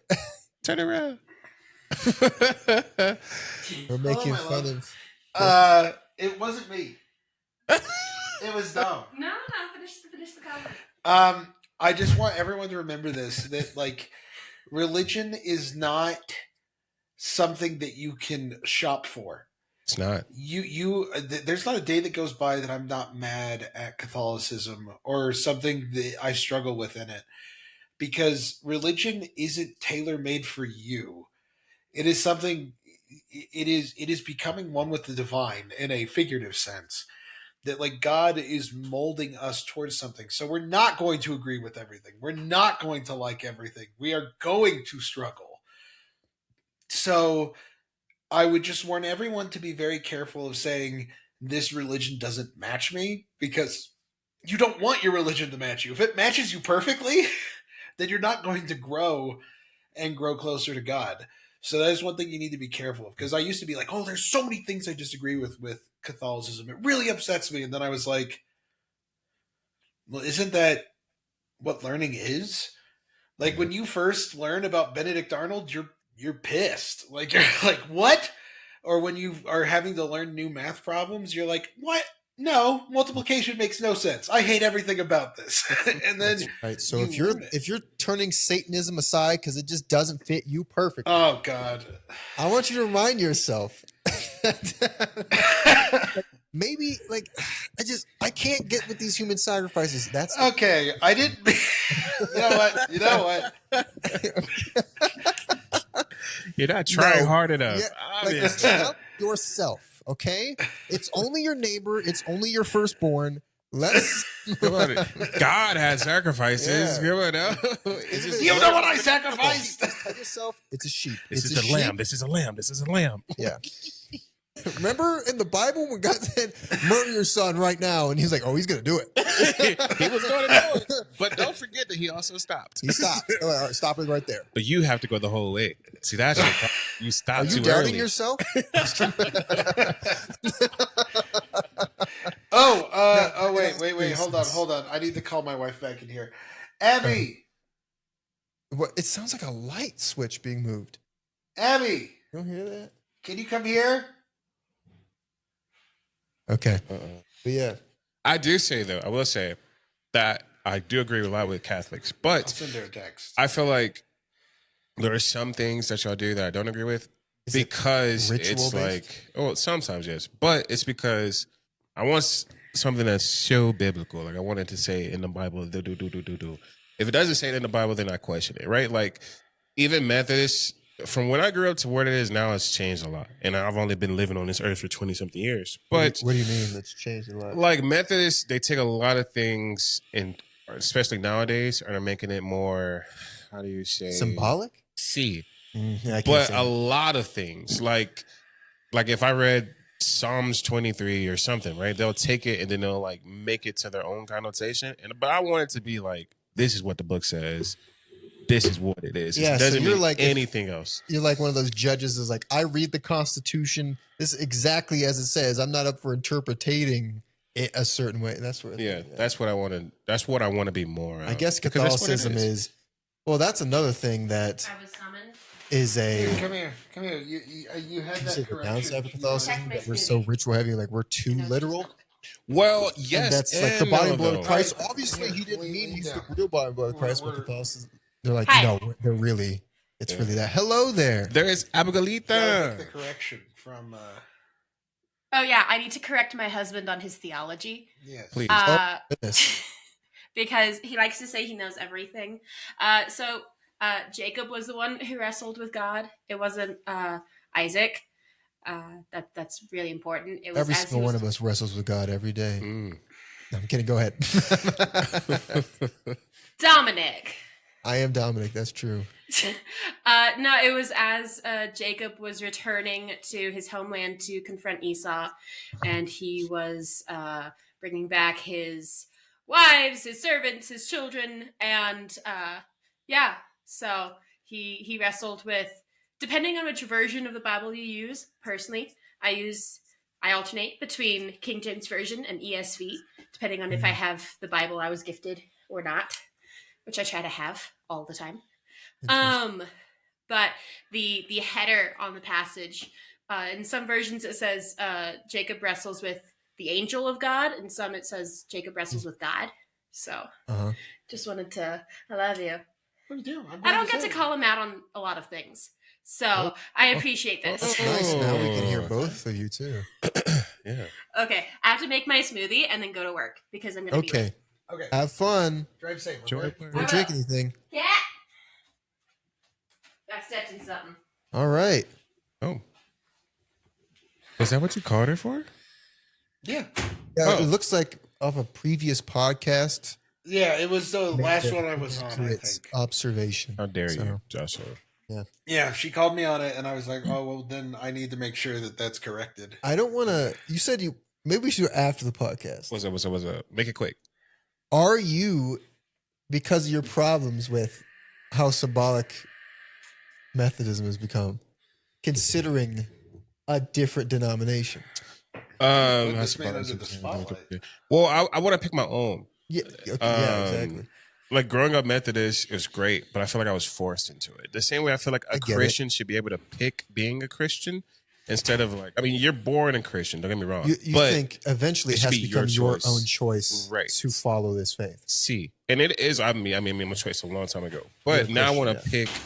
Turn around. We're making my fun love. of. It wasn't me. It was Dom. No, finish the comment. I just want everyone to remember this, that like religion is not something that you can shop for. It's not. There's not a day that goes by that I'm not mad at Catholicism or something that I struggle with in it, because religion isn't tailor-made for you. It is something. It is becoming one with the divine in a figurative sense. That like God is molding us towards something. So we're not going to agree with everything. We're not going to like everything. We are going to struggle. So I would just warn everyone to be very careful of saying this religion doesn't match me, because you don't want your religion to match you. If it matches you perfectly, then you're not going to grow and grow closer to God. So that is one thing you need to be careful of, because I used to be like, oh, there's so many things I disagree with Catholicism. It really upsets me. And then I was like, well, isn't that what learning is? Like when you first learn about Benedict Arnold, you're pissed. Like you're like, what? Or when you are having to learn new math problems, you're like, what? No, multiplication makes no sense. I hate everything about this. And then Right. So you learn it. if you're turning Satanism aside because it just doesn't fit you perfectly, Oh God. I want you to remind yourself. Maybe like I can't get with these human sacrifices. That's Okay, I didn't. You know what? You're not trying No. hard enough. Yeah, like Obviously. help yourself, okay? It's only your neighbor. It's only your firstborn. Let's. Come on. God has sacrifices. Yeah. Come on now. It's just- You know what I sacrificed? Tell yourself it's a sheep. This it's is a sheep. lamb. This is a lamb. This is a lamb. Yeah. Remember in the Bible when God said, "Murder your son right now," and he's like, "Oh, he's gonna do it." He was going to do it. But don't forget that he also stopped. He stopped. All right, stop it right there. But you have to go the whole way. See, that's your problem. You Are stopped you too doubting early. yourself? Oh, wait. Hold on. I need to call my wife back in here. Abby, What? It sounds like a light switch being moved. Abby, You don't hear that? can you come here? Okay. Uh-uh. But yeah. I do say, though, I will say that I do agree a lot with Catholics. I'll But send her a text. I feel like there are some things that y'all do that I don't agree with. because it's ritual-based? like, oh, sometimes yes, but it's because I want something that's so biblical. Like I wanted to say in the Bible, do. If it doesn't say it in the Bible, then I question it, right? Like even Methodists, from when I grew up to where it is now, it's changed a lot. And I've only been living on this earth for 20 something years. But what do you mean that's changed a lot? like Methodists, they take a lot of things, and especially nowadays, and are making it more, how do you say? Symbolic? See. Yeah, I can't But say a that. lot of things, like if I read Psalms 23 or something, right? They'll take it and then they'll like make it to their own connotation. But I want it to be like, this is what the book says. This is what it is. Yeah, It so doesn't you're mean like anything else. You're like one of those judges is like, I read the Constitution. This is exactly as it says. I'm not up for interpreting it a certain way. That's what. Yeah, that's what I want to. That's what I want to be more. I guess because that's what it Catholicism is. Well, that's another thing that I was summoned. is Here, a. come here. You had You that say the correction. downside of Catholicism Check that we're my so smoothie. ritual heavy, like we're too literal. Well, yes, And that's like the and body no, and blood though. of Christ. Right. Obviously, Here, he didn't lean mean he's the down. real body and blood of Christ, but We're- Catholicism. They're like, Hi. no, they're really. It's Yeah. really that. Hello there. There is Gotta make the Abigailita. correction from. Oh yeah, I need to correct my husband on his theology. Yes. Please. Goodness. Because he likes to say he knows everything. So Jacob was the one who wrestled with God. It wasn't Isaac. That's really important. It was Every as he single one was- of us wrestles with God every day. Mm. No, I'm kidding. Go ahead. Dominic. I am Dominic. That's true. No, it was as Jacob was returning to his homeland to confront Esau, and he was bringing back his wives, his servants, his children, and yeah. So he wrestled with, depending on which version of the Bible you use. Personally, I alternate between King James Version and ESV, depending on if I have the Bible I was gifted or not, which I try to have all the time. But the header on the passage, in some versions it says Jacob wrestles with the angel of God, and some it says Jacob wrestles with God. So Uh-huh. just wanted to, I love you. What are you doing? I don't get to call him out on a lot of things, so I appreciate this. That's nice. Now we can hear Oh. both of you too. Yeah. Okay, I have to make my smoothie and then go to work because I'm gonna be late. Okay. Okay. Have fun. Drive safe. Enjoy Okay? work. Don't drink anything. Yeah. I stepped in something. All right. Oh. Is that what you called her for? Yeah. Yeah, Oh. it looks like off a previous podcast. Yeah, it was the last made one an I was on, I accurate think. Observation. How dare So, you, Joshua? Yeah, she called me on it, and I was like, oh, well, then I need to make sure that that's corrected. I don't want to. You said you. Maybe we should do it after the podcast. What's up? Make it quick. Are you, because of your problems with how symbolic Methodism has become, considering a different denomination? Put this man under the spotlight. Well, I want to pick my own. Yeah. Okay, yeah. Exactly. Like growing up Methodist is great, but I feel like I was forced into it. The same way I feel like I a get it. Christian should be able to pick being a Christian instead of like, I mean, you're born a Christian. Don't get me wrong. You but think eventually it it should has to be become your your choice. own choice Right. to follow this faith. see, and it is. I made my choice a long time ago, but You're a now I want Christian, to pick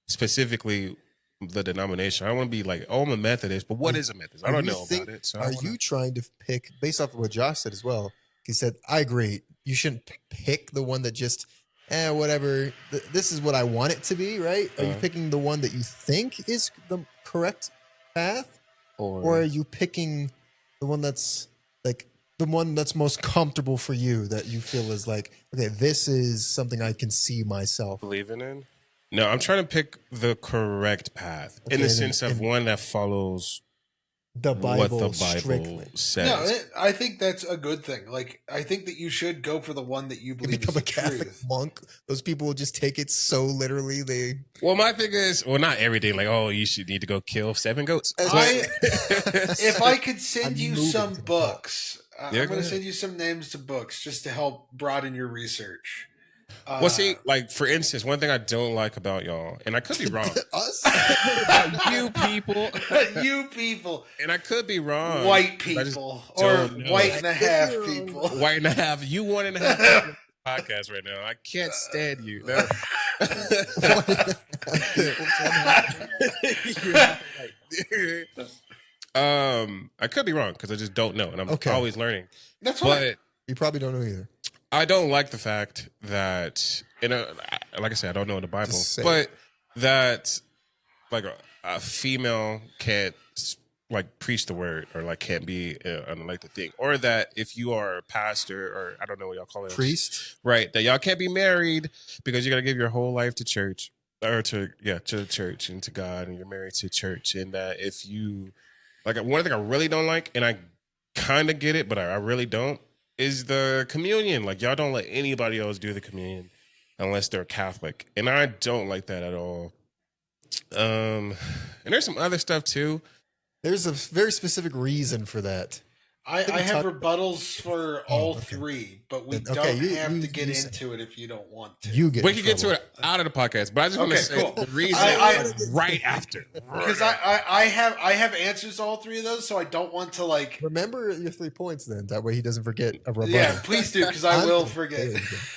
specifically the denomination. I want to be like, oh, I'm a Methodist, but what is a Methodist? I don't know about it. So I Are wanna- you trying to pick based off of what Josh said as well? He said, "I agree. You shouldn't pick the one that just, whatever. This is what I want it to be, right? Are you Uh-huh. picking the one that you think is the correct path, or are you picking the one that's like the one that's most comfortable for you that you feel is like, okay, this is something I can see myself." believing in? No, I'm trying to pick the correct path in the Okay, sense of and- one that follows The Bible, what the Bible strictly. says. No, I think that's a good thing. Like, I think that you should go for the one that you You believe is become the a Catholic truth. monk. Those people will just take it so literally. They Well, my thing is, well, not every day. Like, oh, you should need to go kill 7 goats. As If I could send I'm you moving some to the books, Yeah, I'm go going to ahead. send you some names to books just to help broaden your research. Well, see, like for instance, one thing I don't like about y'all, and I could be wrong, us. you people, you people, and I could be wrong. white I just people, or don't know. white and a half You're wrong. people. White and a half, you 1.5 podcast right now. I can't stand you. No. I could be wrong because I just don't know, and I'm Okay. always learning. That's fine. But You probably don't know either. I don't like the fact that, like I said, I don't know in the Bible, Just say but that like a female can't like preach the word or like can't be like the thing, or that if you are a pastor or I don't know what y'all call it, Priest. right? That y'all can't be married because you got to give your whole life to church or to the church and to God, and you're married to church, and that if you like one thing I really don't like, and I kind of get it, but I really don't, is the communion. Like y'all don't let anybody else do the communion unless they're Catholic, and I don't like that at all. And there's some other stuff too. There's a very specific reason for that. I have rebuttals for all okay. three, but we Okay, don't you- have you- to get you say. into it if you don't want to. You get. We in can get to trouble. it out of the podcast, but I just want to Okay, say cool. the reason right after. Because I have answers to all three of those, so I don't want to like. Remember your 3 points then. That way he doesn't forget a rebuttal. Yeah, please do, because I will forget.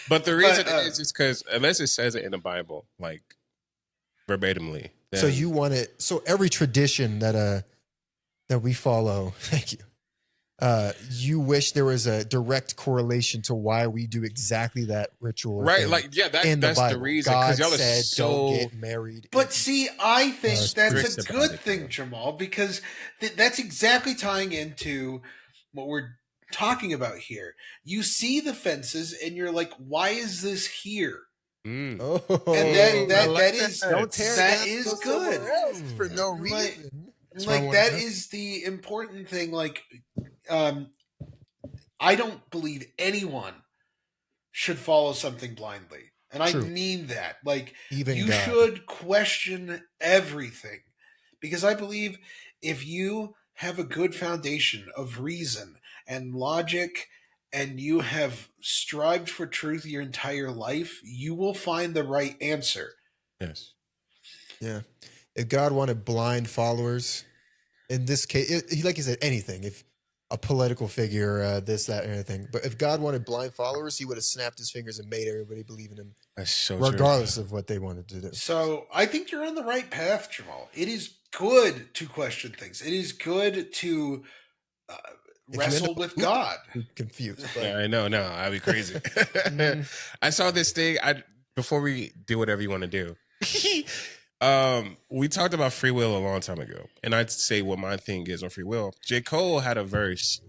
But the reason But, is just because unless it says it in the Bible, like verbatimly. Then, So you want it. So every tradition that we follow. Thank you. You wish there was a direct correlation to why we do exactly that ritual, or right? thing Like yeah, in that's Bible. the reason God because y'all are said, so "Don't get married." But see, I think that's a strict good about it, thing, though. Jamal, because that's exactly tying into what we're talking about here. You see the fences, and you're like, "Why is this here?" Mm. Oh, And that I like is Don't tear that down is go somewhere good. else for no Like- reason. That's what I Like wanna that know. is the important thing. Like, I don't believe anyone should follow something blindly, and I True. mean that. Like, Even you God. should question everything, because I believe if you have a good foundation of reason and logic, and you have strived for truth your entire life, you will find the right answer. Yes. Yeah. If God wanted blind followers, in this case, like you said, anything, if a political figure, this, that, or anything. But if God wanted blind followers, he would have snapped his fingers and made everybody believe in him, That's so regardless of what they wanted to do. So I think you're on the right path, Jamal. It is good to question things. It is good to If you wrestle end up- with God. You're confused. true. But Yeah, I know. No, I'd be crazy. I saw this thing. Before we do whatever you want to do. We talked about free will a long time ago, and I'd say what my thing is on free will. J. Cole had a verse.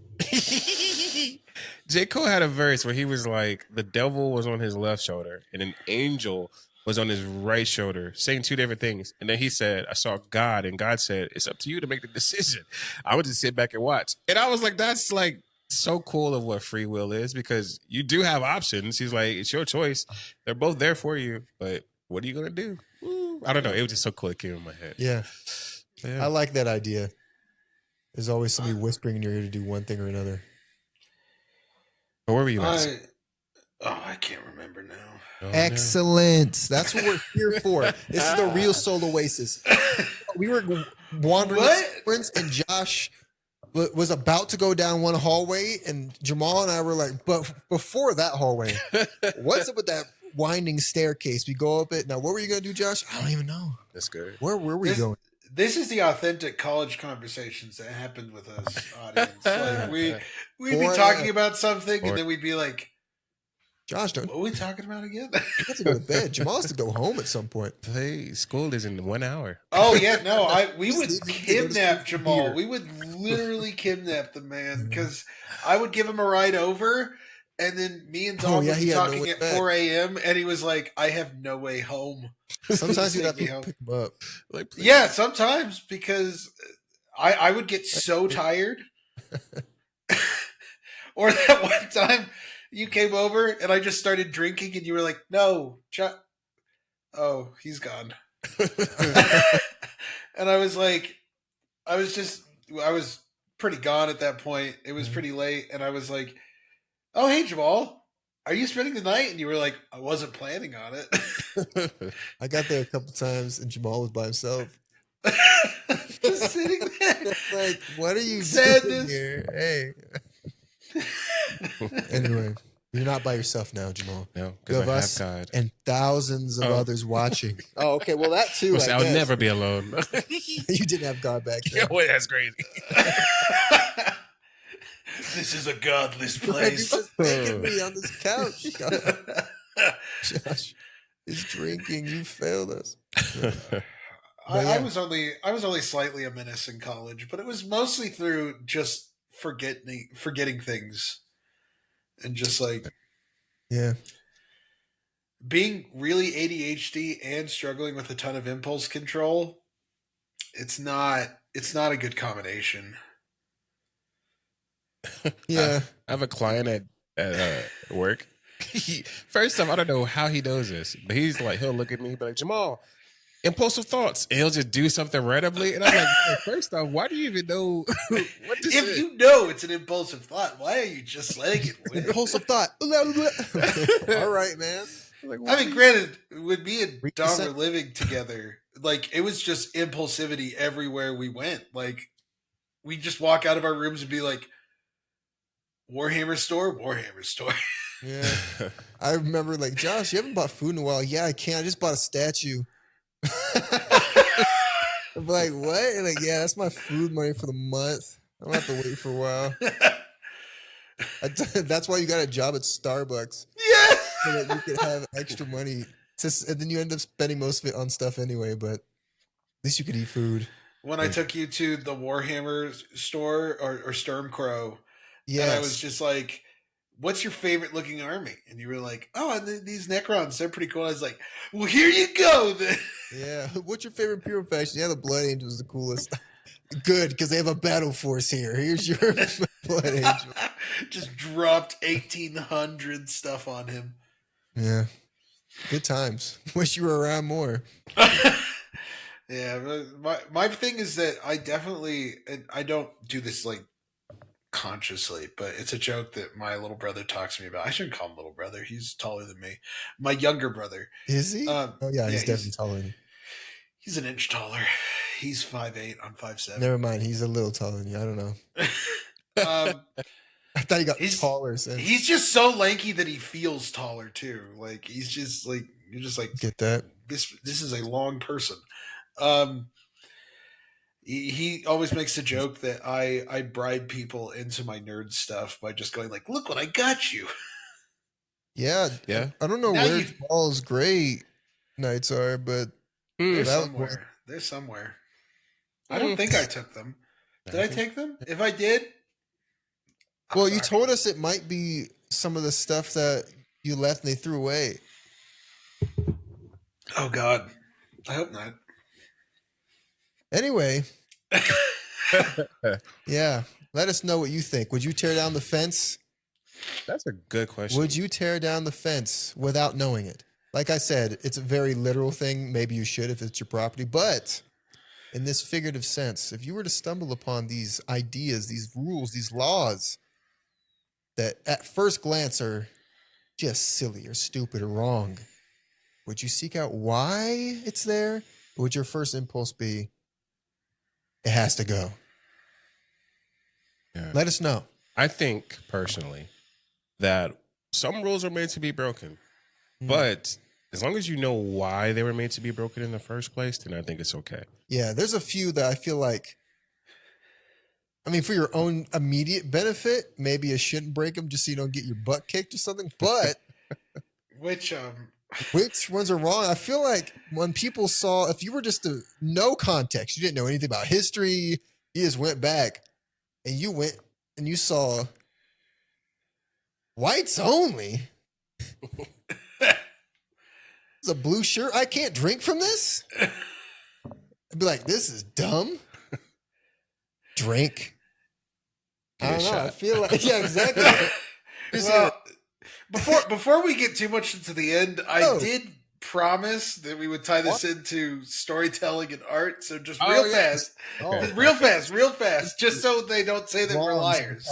J. Cole had a verse where he was like, the devil was on his left shoulder and an angel was on his right shoulder, saying two different things. And then he said, I saw God, and God said, it's up to you to make the decision. I would just sit back and watch. And I was like, that's like so cool of what free will is, because you do have options. He's like, it's your choice. They're both there for you, but what are you gonna do? Ooh, I don't know. It was just so cool. It came in my head. yeah, Yeah. I like that idea. There's always somebody whispering in your ear to do one thing or another. But where were you at? I can't remember now. Oh, no. Excellent. That's what we're here for. This is the real Soul Oasis. We were wandering What? in sequence, and Josh was about to go down one hallway, and Jamal and I were like, but before that hallway, what's up with that winding staircase? We go up it. Now, what were you going to do, Josh? I don't even know. That's good. Where were we going? This is the authentic college conversations that happened with us, audience. Like we'd be Or, talking about something, or- and then we'd be like, Josh, don't "What are we talking about again?" you have to go to bed. Jamal has to go home at some point. Hey, school is in 1 hour. Oh yeah, no, we would Just leave him to go to kidnap school Jamal. here. We would literally kidnap the man, because I would give him a ride over, and then me and Dom Oh, yeah, would he be had no talking way at back. 4 a.m. and he was like, "I have no way home." Sometimes you'd have Take me to home. pick him up. Like, please. Yeah, sometimes, because I would get so tired. Or that one time you came over and I just started drinking and you were like, "No, oh, he's gone." And I was like, I was pretty gone at that point. It was pretty late, and I was like, "Oh, hey, Jamal, are you spending the night?" And you were like, "I wasn't planning on it." I got there a couple times, and Jamal was by himself. Just sitting there. Like, what are you doing Sadness. here? Hey. Anyway, You're not by yourself now, Jamal. No, You because I have have us God. and thousands of Oh. others watching. Oh, okay. Well, that too. Well, see, I I'll guess. never be alone. You didn't have God back Yeah, then. well, that's crazy. This is a godless You're place. just thanking me on this couch. Josh is drinking. You failed us. I was only slightly a menace in college, but it was mostly through just forgetting things, and just like Yeah. being really ADHD and struggling with a ton of impulse control. It's not a good combination. Yeah. I have a client at work. First off, I don't know how he knows this, but he's like, he'll look at me, be like, Jamal, impulsive thoughts, and he'll just do something randomly, and I'm like, hey, first off, why do you even know what this If is? you know it's an impulsive thought, why are you just letting it win? Impulsive thought. All right, man. Like, I mean, granted, when me and Read the Dom were sentence. living together, like it was just impulsivity everywhere we went. Like we just walk out of our rooms and be like, Warhammer store. Yeah. I remember like, Josh, you haven't bought food in a while. Yeah, I can't. I just bought a statue. I'm like, what? And like, yeah, that's my food money for the month. I'm gonna have to wait for a while. That's why you got a job at Starbucks. Yeah. So that you could have extra money. And then you end up spending most of it on stuff anyway, but at least you could eat food. When I took you to the Warhammer store or Stormcrow, Yes. and I was just like, what's your favorite looking army? And you were like, oh, and these Necrons, they're pretty cool. I was like, well, here you go then. Yeah. What's your favorite hero faction? Yeah, the Blood Angel is the coolest. Good, because they have a battle force here. Here's your Blood Angel. Just dropped 1,800 stuff on him. Yeah. Good times. Wish you were around more. Yeah, but my thing is that I definitely, and I don't do this like consciously, but it's a joke that my little brother talks to me about. I shouldn't call him little brother. He's taller than me. My younger brother. Is he? Oh yeah, he's definitely taller than you. He's an inch taller. He's 5'8". I'm 5'7". Never mind. He's a little taller than you. I don't know. I thought he got taller. He's just so lanky that he feels taller too. Like he's just like, you're just like, get that. This is a long person. He always makes a joke that I bribe people into my nerd stuff by just going like, look what I got you. Yeah. I don't know Now where Jamal's gray nights are, but they're somewhere. They're somewhere. I don't think I took them. Did I take them? If I did, well, you told us it might be some of the stuff that you left and they threw away. Oh God, I hope not. Anyway, yeah, let us know what you think. Would you tear down the fence? That's a good question. Would you tear down the fence without knowing it? Like I said, it's a very literal thing. Maybe you should if it's your property, but in this figurative sense, if you were to stumble upon these ideas, these rules, these laws that at first glance are just silly or stupid or wrong, would you seek out why it's there? Or would your first impulse be, it has to go? Yeah. Let us know. I think personally that some rules are made to be broken, but as long as you know why they were made to be broken in the first place, then I think it's okay. Yeah, there's a few that I feel like, I mean, for your own immediate benefit, maybe you shouldn't break them just so you don't get your butt kicked or something. But which ones are wrong? I feel like when people saw, if you were just to no context, you didn't know anything about history, you just went back and you went and you saw whites only. It's a blue shirt. I can't drink from this. I'd be like, this is dumb. Drink. I don't know. I feel like, yeah, exactly. Well, before we get too much into the end, I did promise that we would tie this into storytelling and art. So just real fast, just so they don't say that we're liars.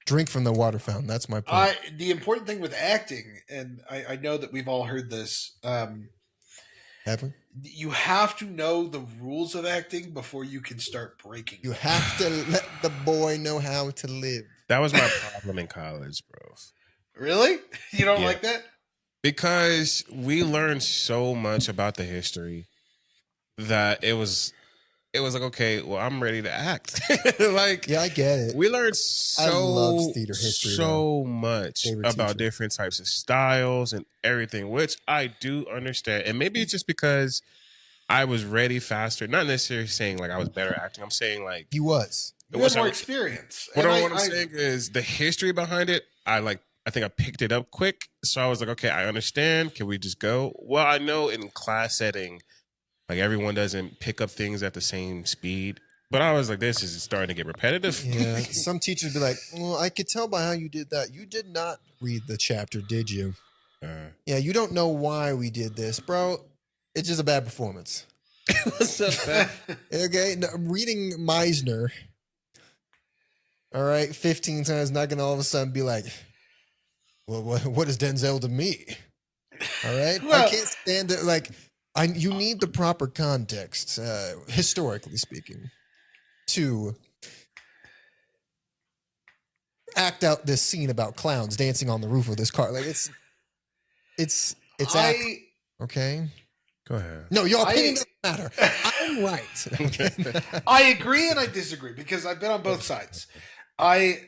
Drink from the water fountain. That's my point. The important thing with acting, and I know that we've all heard this. Have we? You have to know the rules of acting before you can start breaking them. You have to let the boy know how to live. That was my problem in college, bro. Really? You don't Yeah. like that? Because we learned so much about the history that it was like, okay, well, I'm ready to act. Like, Yeah, I get it. we learned I loved so theater history, so much Favorite about teacher. different types of styles and everything, which I do understand. And maybe it's just because I was ready faster. Not necessarily saying like I was better at acting. I'm saying like He was. You had more experience. what And I'm saying is the history behind it. I think I picked it up quick, so I was like, okay, I understand. Can we just go? Well, I know in class setting, like everyone doesn't pick up things at the same speed. But I was like, this is starting to get repetitive. Yeah, some teachers be like, well, I could tell by how you did that. You did not read the chapter, did you? Yeah, you don't know why we did this, bro. It's just a bad performance. What's up, man? Okay, no, reading Meisner, all right, 15 times, not gonna all of a sudden be like, well, what is Denzel to me? All right, Well- I can't stand it. Like, you need the proper context, historically speaking, to act out this scene about clowns dancing on the roof of this car. Like, it's okay. Go ahead. No, your opinion doesn't matter. I'm right. Okay? I agree and I disagree because I've been on both sides. I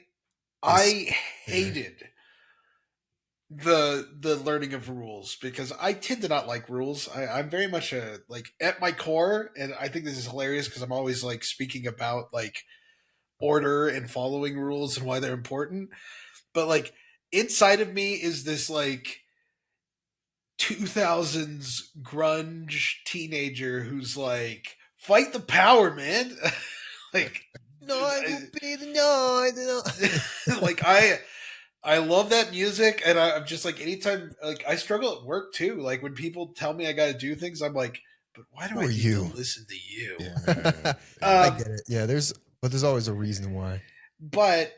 hated the learning of rules because I tend to not like rules. I'm very much at my core, and I think this is hilarious because I'm always like speaking about like order and following rules and why they're important. But like inside of me is this like 2000s grunge teenager who's like, fight the power, man. Like, no, I will be the no. like I love that music, and I'm just like, anytime, like, I struggle at work too. Like when people tell me I got to do things, I'm like, but why do Who I are need you? to listen to you? I get it. Yeah, there's always a reason why. But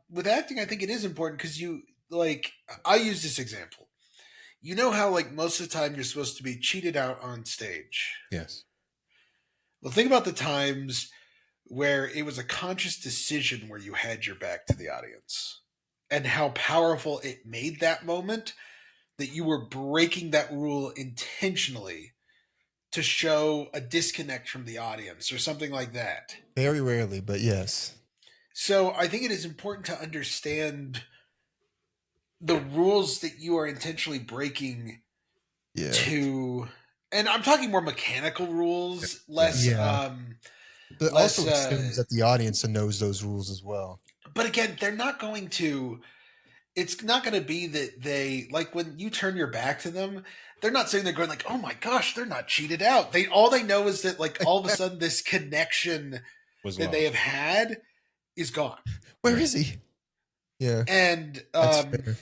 with acting, I think it is important because you like. I use this example. You know how like most of the time you're supposed to be cheated out on stage. Yes. Well, think about the times where it was a conscious decision where you had your back to the audience and how powerful it made that moment, that you were breaking that rule intentionally to show a disconnect from the audience or something like that. Very rarely, but yes. So I think it is important to understand the rules that you are intentionally breaking to, and I'm talking more mechanical rules, less but less, also assumes that the audience knows those rules as well. But again, they're not going to. It's not going to be that they like when you turn your back to them. They're not sitting there going like, "Oh my gosh, they're not cheated out." All they know is that like all of a sudden this connection that they have had is gone. Where is he? Yeah, and it's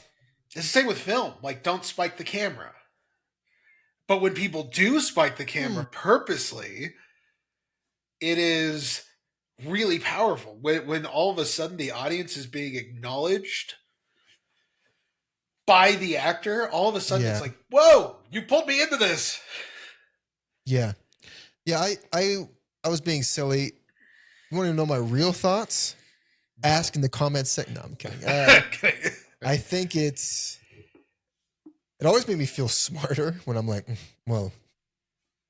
the same with film. Like, don't spike the camera. But when people do spike the camera purposely, it is really powerful. When all of a sudden the audience is being acknowledged by the actor, all of a sudden it's like, whoa, you pulled me into this. Yeah. I was being silly. You want to know my real thoughts? Ask in the comments section. No, I'm kidding. I think it always made me feel smarter when I'm like, well,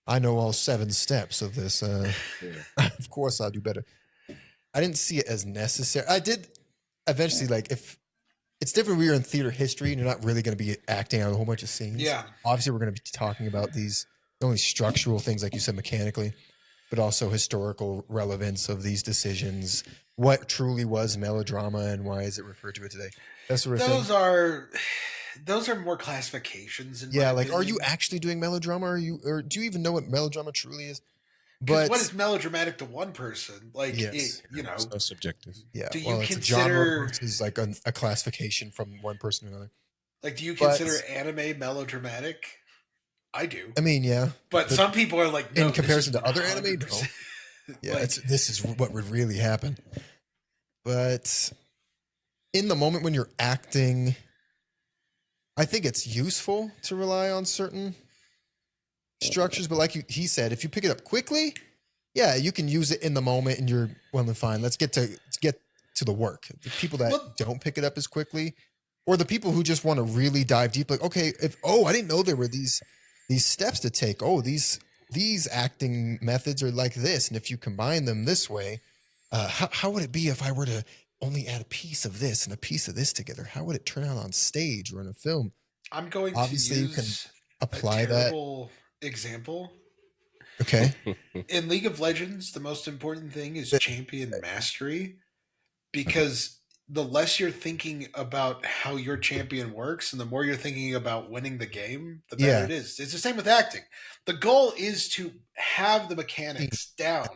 I know all 7 steps of this. Of course I'll do better. I didn't see it as necessary. I did eventually, like, if it's different when you're in theater history and you're not really going to be acting out a whole bunch of scenes. Yeah. Obviously, we're going to be talking about these, not only structural things, like you said, mechanically, but also historical relevance of these decisions. What truly was melodrama and why is it referred to it today? That sort of thing. Those are more classifications. Are you actually doing melodrama? Or do you even know what melodrama truly is? But what is melodramatic to one person? Like, yes. It's so subjective. Yeah. Do you it's consider a genre versus like a classification from one person to another? Like, do you consider anime melodramatic? I do. I mean, yeah. But some people are like, no, in comparison to other 100%. anime, no. Yeah, Like, this is what would really happen. But in the moment when you're acting, I think it's useful to rely on certain structures. But like he said, if you pick it up quickly, yeah, you can use it in the moment and you're well and fine. Let's get to the work. The people that Well- don't pick it up as quickly, or the people who just want to really dive deep. Like, okay, I didn't know there were these steps to take. Oh, these acting methods are like this, and if you combine them this way, how would it be if I were to only add a piece of this and a piece of this together? How would it turn out on stage or in a film? I'm going Obviously, to you can use apply a that. terrible example. Okay. In League of Legends, the most important thing is champion mastery, because the less you're thinking about how your champion works and the more you're thinking about winning the game, the better Yeah. it is. It's the same with acting. The goal is to have the mechanics down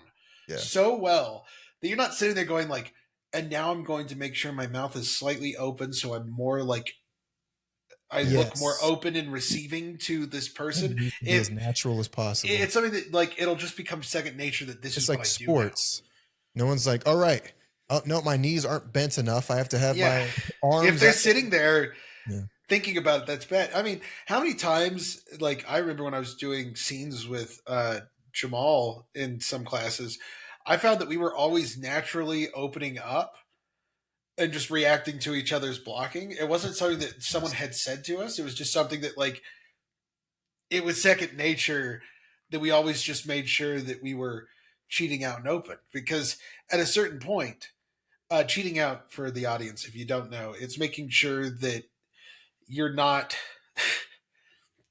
Yeah. so well that you're not sitting there going like, and now I'm going to make sure my mouth is slightly open so I'm more like I look more Yes. open and receiving to this person. Be as natural as possible. It's something that like it'll just become second nature that this It's is like what I sports. No one's like, all right, oh no, my knees aren't bent enough. I have to have Yeah. my arms. If they're out." sitting there Yeah. thinking about it, that's bad. I mean, how many times, like, I remember when I was doing scenes with Jamal in some classes, I found that we were always naturally opening up and just reacting to each other's blocking. It wasn't something that someone had said to us. It was just something that, like, it was second nature that we always just made sure that we were cheating out and open. Because at a certain point, cheating out, for the audience, if you don't know, it's making sure that you're not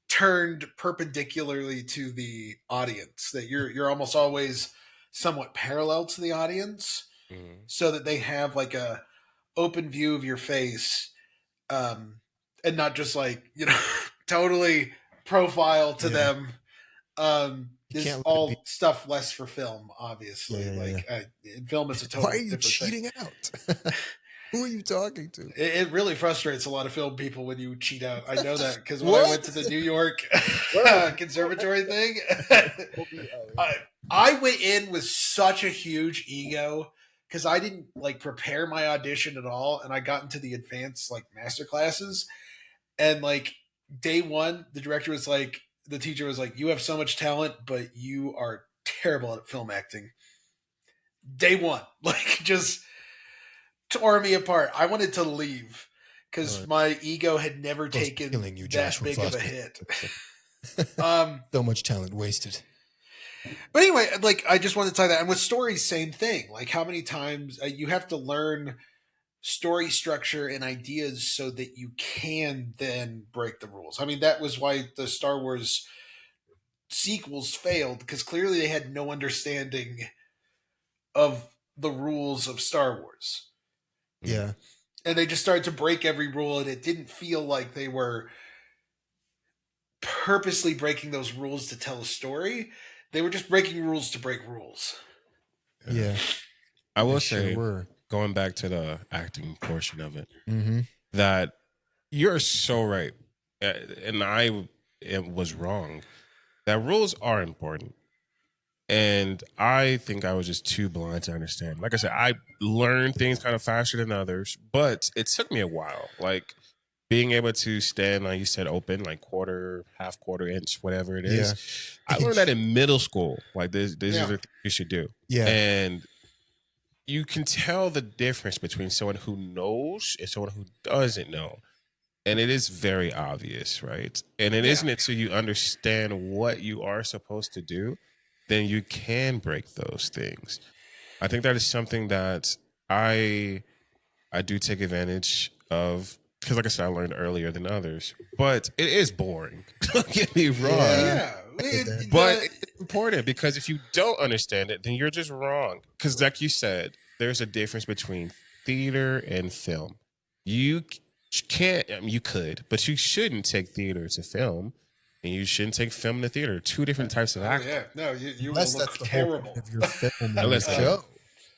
turned perpendicularly to the audience, that you're almost always somewhat parallel to the audience, so that they have like a open view of your face, and not just like, you know, totally profile to Yeah. them. You Is can't let it all be- stuff less for film, obviously. Yeah. In film, it's a Why are totally you different thing. cheating out? Who are you talking to? It really frustrates a lot of film people when you cheat out. I know that because when What? I went to the New York Whoa. conservatory thing, I went in with such a huge ego because I didn't like prepare my audition at all, and I got into the advanced like master classes, and like day one, the director was like, the teacher was like, "You have so much talent, but you are terrible at film acting." Day one, like, just tore me apart. I wanted to leave because my ego had never Close to taken killing you, that Joshua big of a Foster. hit. So much talent wasted. But anyway, like, I just wanted to tie that. And with stories, same thing. Like, how many times you have to learn story structure and ideas so that you can then break the rules. I mean, that was why the Star Wars sequels failed, because clearly they had no understanding of the rules of Star Wars. Yeah. And they just started to break every rule, and it didn't feel like they were purposely breaking those rules to tell a story. They were just breaking rules to break rules. Yeah. I will They say, sure were. going back to the acting portion of it, Mm-hmm. that you're so right, and it was wrong. That rules are important, and I think I was just too blind to understand. Like I said, I learned things kind of faster than others, but it took me a while. Like being able to stand, like you said, open, like quarter, half quarter inch, whatever it is. I learned that in middle school. Like this is the thing you should do. Yeah. And you can tell the difference between someone who knows and someone who doesn't know. And it is very obvious, right? And it isn't until you understand what you are supposed to do, then you can break those things. I think that is something that I do take advantage of, because like I said, I learned earlier than others. But it is boring. Don't get me wrong. Yeah. But it's important, because if you don't understand it, then you're just wrong. Because like you said, there's a difference between theater and film. You can't, I mean, you could, but you shouldn't take theater to film, and you shouldn't take film to theater. Two different types of acting. Yeah. No, you will Unless look that's the terrible. whole point of your film or Unless show.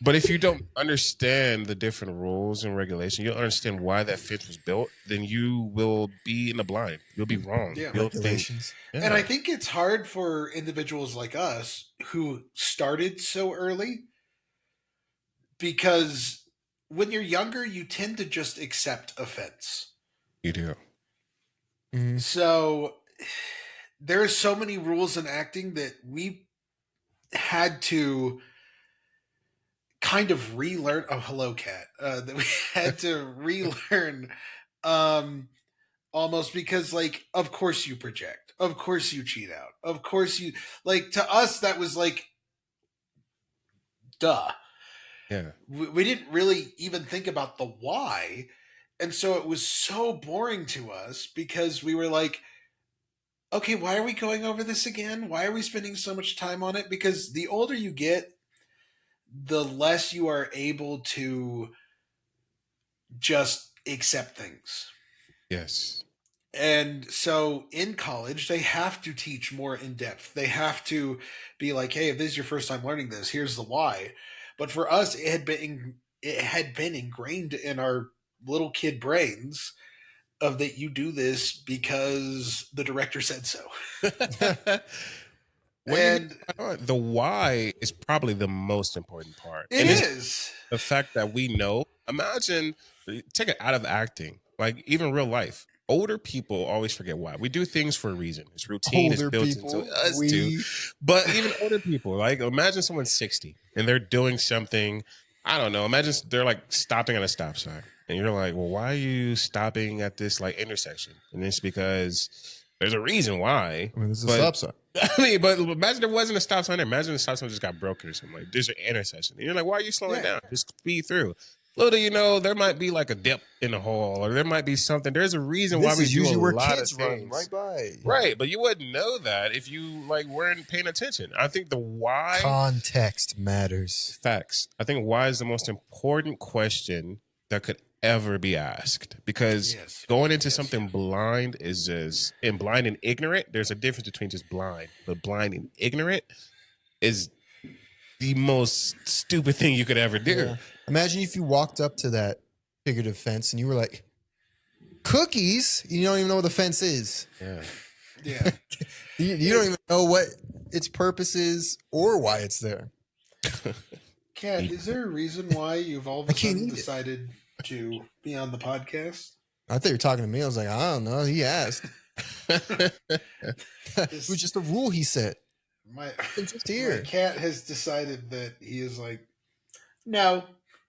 But if you don't understand the different rules and regulations, you don't understand why that fit was built, then you will be in the blind. You'll be wrong. Yeah. You'll think. Regulations. Yeah. And I think it's hard for individuals like us who started so early, because when you're younger, you tend to just accept offense. You do. Mhm. So there are so many rules in acting that we had to kind of relearn. Oh, hello, cat. That we had to relearn, almost because, like, of course you project, of course you cheat out, of course you like. To us, that was like, duh. Yeah. We didn't really even think about the why, and so it was so boring to us because we were like, okay, why are we going over this again? Why are we spending so much time on it? Because the older you get, the less you are able to just accept things. Yes. And so in college, they have to teach more in depth. They have to be like, hey, if this is your first time learning this, here's the why. But for us, it had been ingrained in our little kid brains of that you do this because the director said so. And The why is probably the most important part. it and it's is. the fact that we know. Imagine, take it out of acting, like even real life. Older people always forget why. We do things for a reason. It's routine. It's Older built people, into us too. But even older people, like imagine someone's 60 and they're doing something. I don't know. Imagine they're like stopping at a stop sign, and you're like, "Well, why are you stopping at this like intersection?" And it's because there's a reason why. I mean, this is a But- stop sign. I mean, but imagine there wasn't a stop sign there. Imagine the stop sign just got broken or something. Like there's an intersection. And you're like, why are you slowing Yeah. down? Just speed through. Little do you know, there might be like a dip in the hole, or there might be something. There's a reason why This we is do usually a where lot kids of run things. right by. Right, but you wouldn't know that if you like weren't paying attention. I think the why Context matters. facts. I think why is the most important question that could ever be asked, because Yes. going into Yes. something blind is just blind and ignorant. There's a difference between just blind, but blind and ignorant is the most stupid thing you could ever do. Yeah. Imagine if you walked up to that figurative fence and you were like, cookies? You don't even know what the fence is. Yeah. Yeah. You don't even know what its purpose is or why it's there. Kat, is there a reason why you've all of a I can't sudden eat it. decided to be on the podcast? I thought you were talking to me. I was like, I don't know. He asked. It was just a rule he set. My, It's just my here. cat has decided that he is like, no,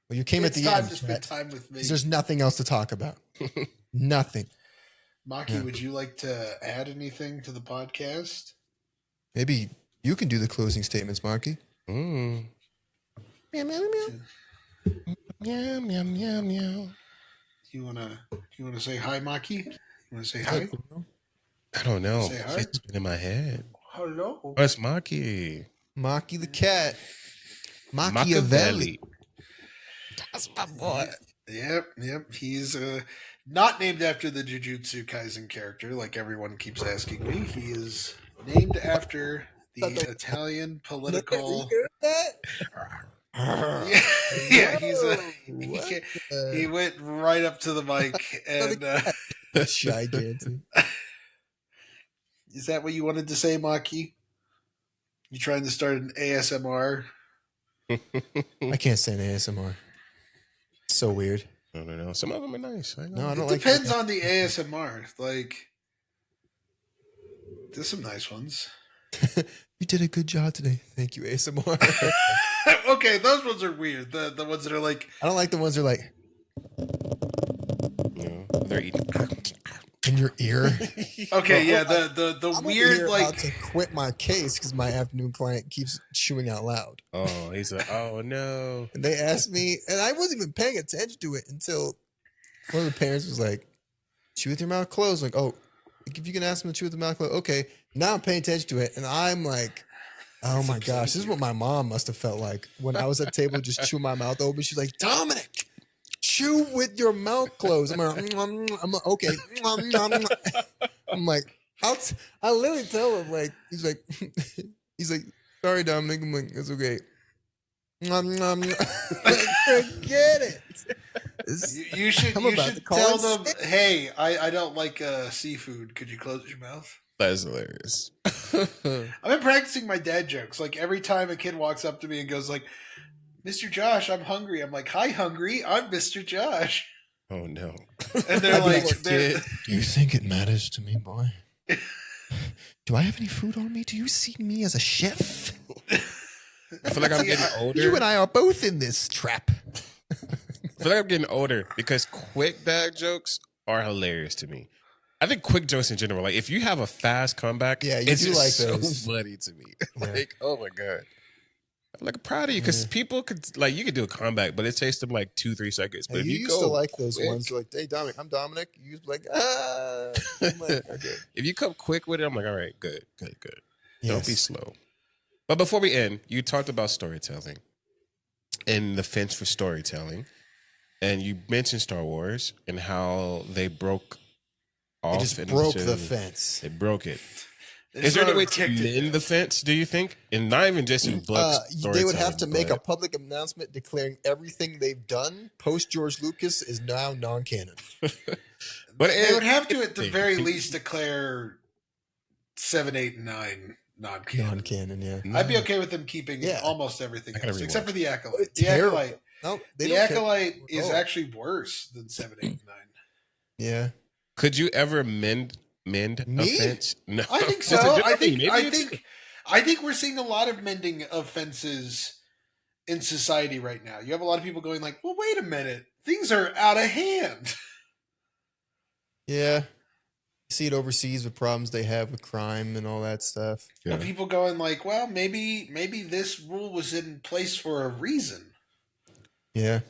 Well, you came it's at the time end. to spend Chat, time with me. 'cause there's nothing else to talk about. Nothing. Maki, Yeah. would you like to add anything to the podcast? Maybe you can do the closing statements, Marky. Mm. Meow, meow, meow. Meow, meow, meow, meow. Do you wanna say hi, Maki? You wanna say hi? I don't know. Say hi. It's been in my head. Hello. What's Maki? Maki the cat. Machiavelli. That's my boy. Yep. He's not named after the Jujutsu Kaisen character, like everyone keeps asking me. He is named after the Italian political. You heard Yeah, What he went right up to the mic, and that? Gigantic. is that what you wanted to say, Maki? You trying to start an ASMR? I can't stand ASMR. It's so weird. I don't know. Some of them are nice. I know. No, I It don't like depends on the ASMR. Like, there's some nice ones. You did a good job today. Thank you, ASMR. Okay, those ones are weird. The ones that are like, I don't like the ones that are like They're eating. in your ear. okay, yeah, the I'm weird over here about like. to quit my case because my afternoon client keeps chewing out loud. Oh, he's like, oh no. And they asked me, and I wasn't even paying attention to it until one of the parents was like, chew with your mouth closed. Like, oh, if you can ask them to chew with their mouth closed, okay. Now I'm paying attention to it, and I'm like, oh That's my upsetting gosh, this is what my mom must have felt like when I was at the table just chewing my mouth open. She's like, Dominic, chew with your mouth closed. I'm like, okay. I'm like, I literally tell him, like, he's like, sorry, Dominic. I'm like, it's okay. Forget it. You should I'm about to call tell in them, sick. hey, I don't like seafood. Could you close your mouth? That's hilarious. I've been practicing my dad jokes. Like every time a kid walks up to me and goes like, Mr. Josh, I'm hungry. I'm like, hi, hungry. I'm Mr. Josh. Oh no. And they're I'd be like, like, they're- do you think it matters to me, boy? Do I have any food on me? Do you see me as a chef? I feel like I'm getting older. You and I are both in this trap. I feel like I'm getting older because quick dad jokes are hilarious to me. I think quick jokes in general, like if you have a fast comeback, Yeah, you it's do just like so those. funny to me. Yeah. Like, oh my god, I'm like proud of you because people could like you could do a comeback, but it takes them like 2-3 seconds. But Hey, if you you used go to like those quick, ones. You're like, hey, Dominic, I'm Dominic. You used to be like, ah. I'm like, okay. if you come quick with it, I'm like, all right, good. Don't be Yes. slow. But before we end, you talked about storytelling and the fence for storytelling, and you mentioned Star Wars and how they broke off. They just and broke the fence. They broke it. They Is there sort any of way to kicked it mend down. the fence, do you think? And not even just in books. They would have to make a but- public announcement declaring everything they've done post George Lucas is now non-canon. But They would have to, at the Hey, very people- least, declare 7, 8, and 9 non-canon. Non-canon, yeah. I'd be okay with them keeping Yeah. almost everything I gotta else, except rewatch. for the What a Acolyte. The terrible- Acolyte, No, they the don't care. Acolyte is Oh. actually worse than 7, 8, and 9. Yeah. Could you ever mend Me? a fence? No. I think Just so. a general I thing. think. Maybe it's- I think we're seeing a lot of mending of fences in society right now. You have a lot of people going like, "Well, wait a minute, things are out of hand." Yeah. You see it overseas with problems they have with crime and all that stuff. Yeah. And people going like, "Well, maybe this rule was in place for a reason." Yeah.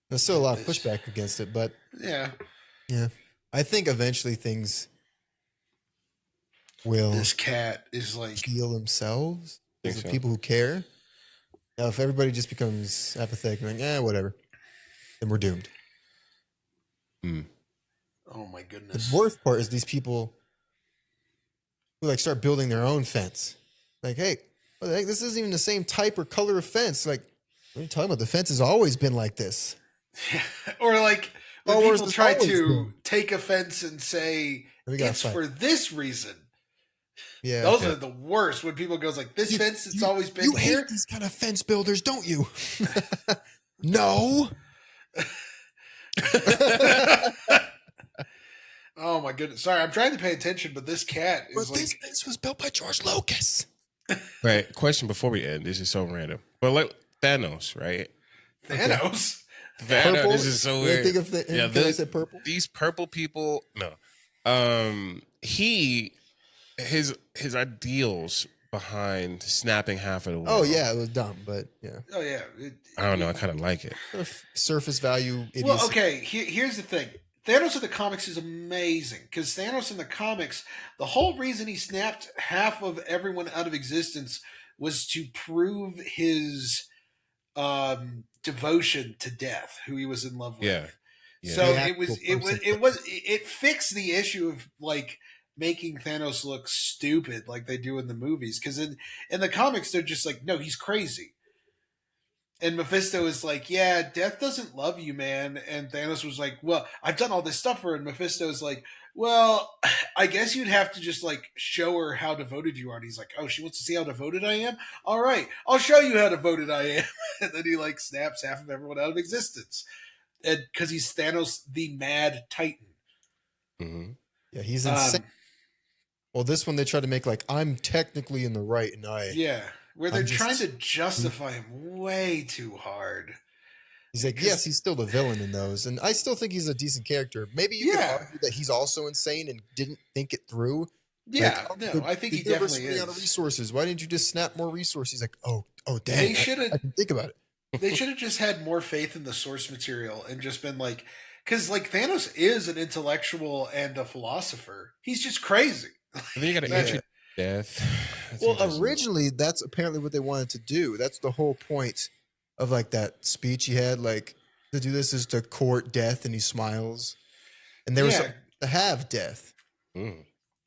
There's still a lot of pushback against it, but Yeah, I think eventually things will this cat is like, heal themselves. Think There's the so. people who care. Now, if everybody just becomes apathetic and like, whatever, then we're doomed. oh my The goodness. worst part is these people who like start building their own fence. Like, hey, what the heck? This isn't even the same type or color of fence. Like, what are you talking about? The fence has always been like this. Or like when Star Wars people has try always to been. take offense and say We gotta it's fight. for this reason. Yeah. Those are the worst. When people goes like, "This fence, it's always been You here." hate these kind of fence builders, don't you? No. Oh my goodness! Sorry, I'm trying to pay attention, but this cat But is like, this fence was built by George Lucas. Right. Question before we end. This is so random. But like Thanos, right? Thanos. Thanos. This is so When I weird. think of the, Yeah, because I this- said purple. These purple people, no. His ideals behind snapping half of the world. Oh yeah, it was dumb, but yeah, Oh yeah. I don't know. I kind of like it. surface value. Idiocy. Well, okay. Here's the thing. Thanos in the comics is amazing because Thanos in the comics, the whole reason he snapped half of everyone out of existence was to prove his devotion to death, who he was in love with. Yeah. Yeah. So The it fixed the issue of like making Thanos look stupid like they do in the movies, because in the comics they're just like, no, he's crazy. And Mephisto is like, yeah, death doesn't love you, man. And Thanos was like, well, I've done all this stuff for her. And Mephisto is like, well, I guess you'd have to just like show her how devoted you are. And he's like, oh, she wants to see how devoted I am? All right, I'll show you how devoted I am. And then he like snaps half of everyone out of existence. And because he's Thanos, the Mad Titan. hmm yeah, he's insane. Well, this one they tried to make like I'm technically in the right, and Yeah, where they're I'm just- trying to justify him way too hard. he's like, yes, he's still the villain in those, and I still think he's a decent character. Maybe you Yeah. could argue that he's also insane and didn't think it through. Yeah, Like, no, the- I think the he universe definitely running out of is. resources. Why didn't you just snap more resources? He's like, oh, dang, They I should've- can think about it. They should have just had more faith in the source material and just been like, because like Thanos is an intellectual and a philosopher. He's just crazy. And then you got to Yeah. introduce death. That's Well, interesting. originally, that's apparently what they wanted to do. That's the whole point of like that speech he had. Like to do this is to court death, and he smiles. And they were Yeah. supposed to have death. Mm.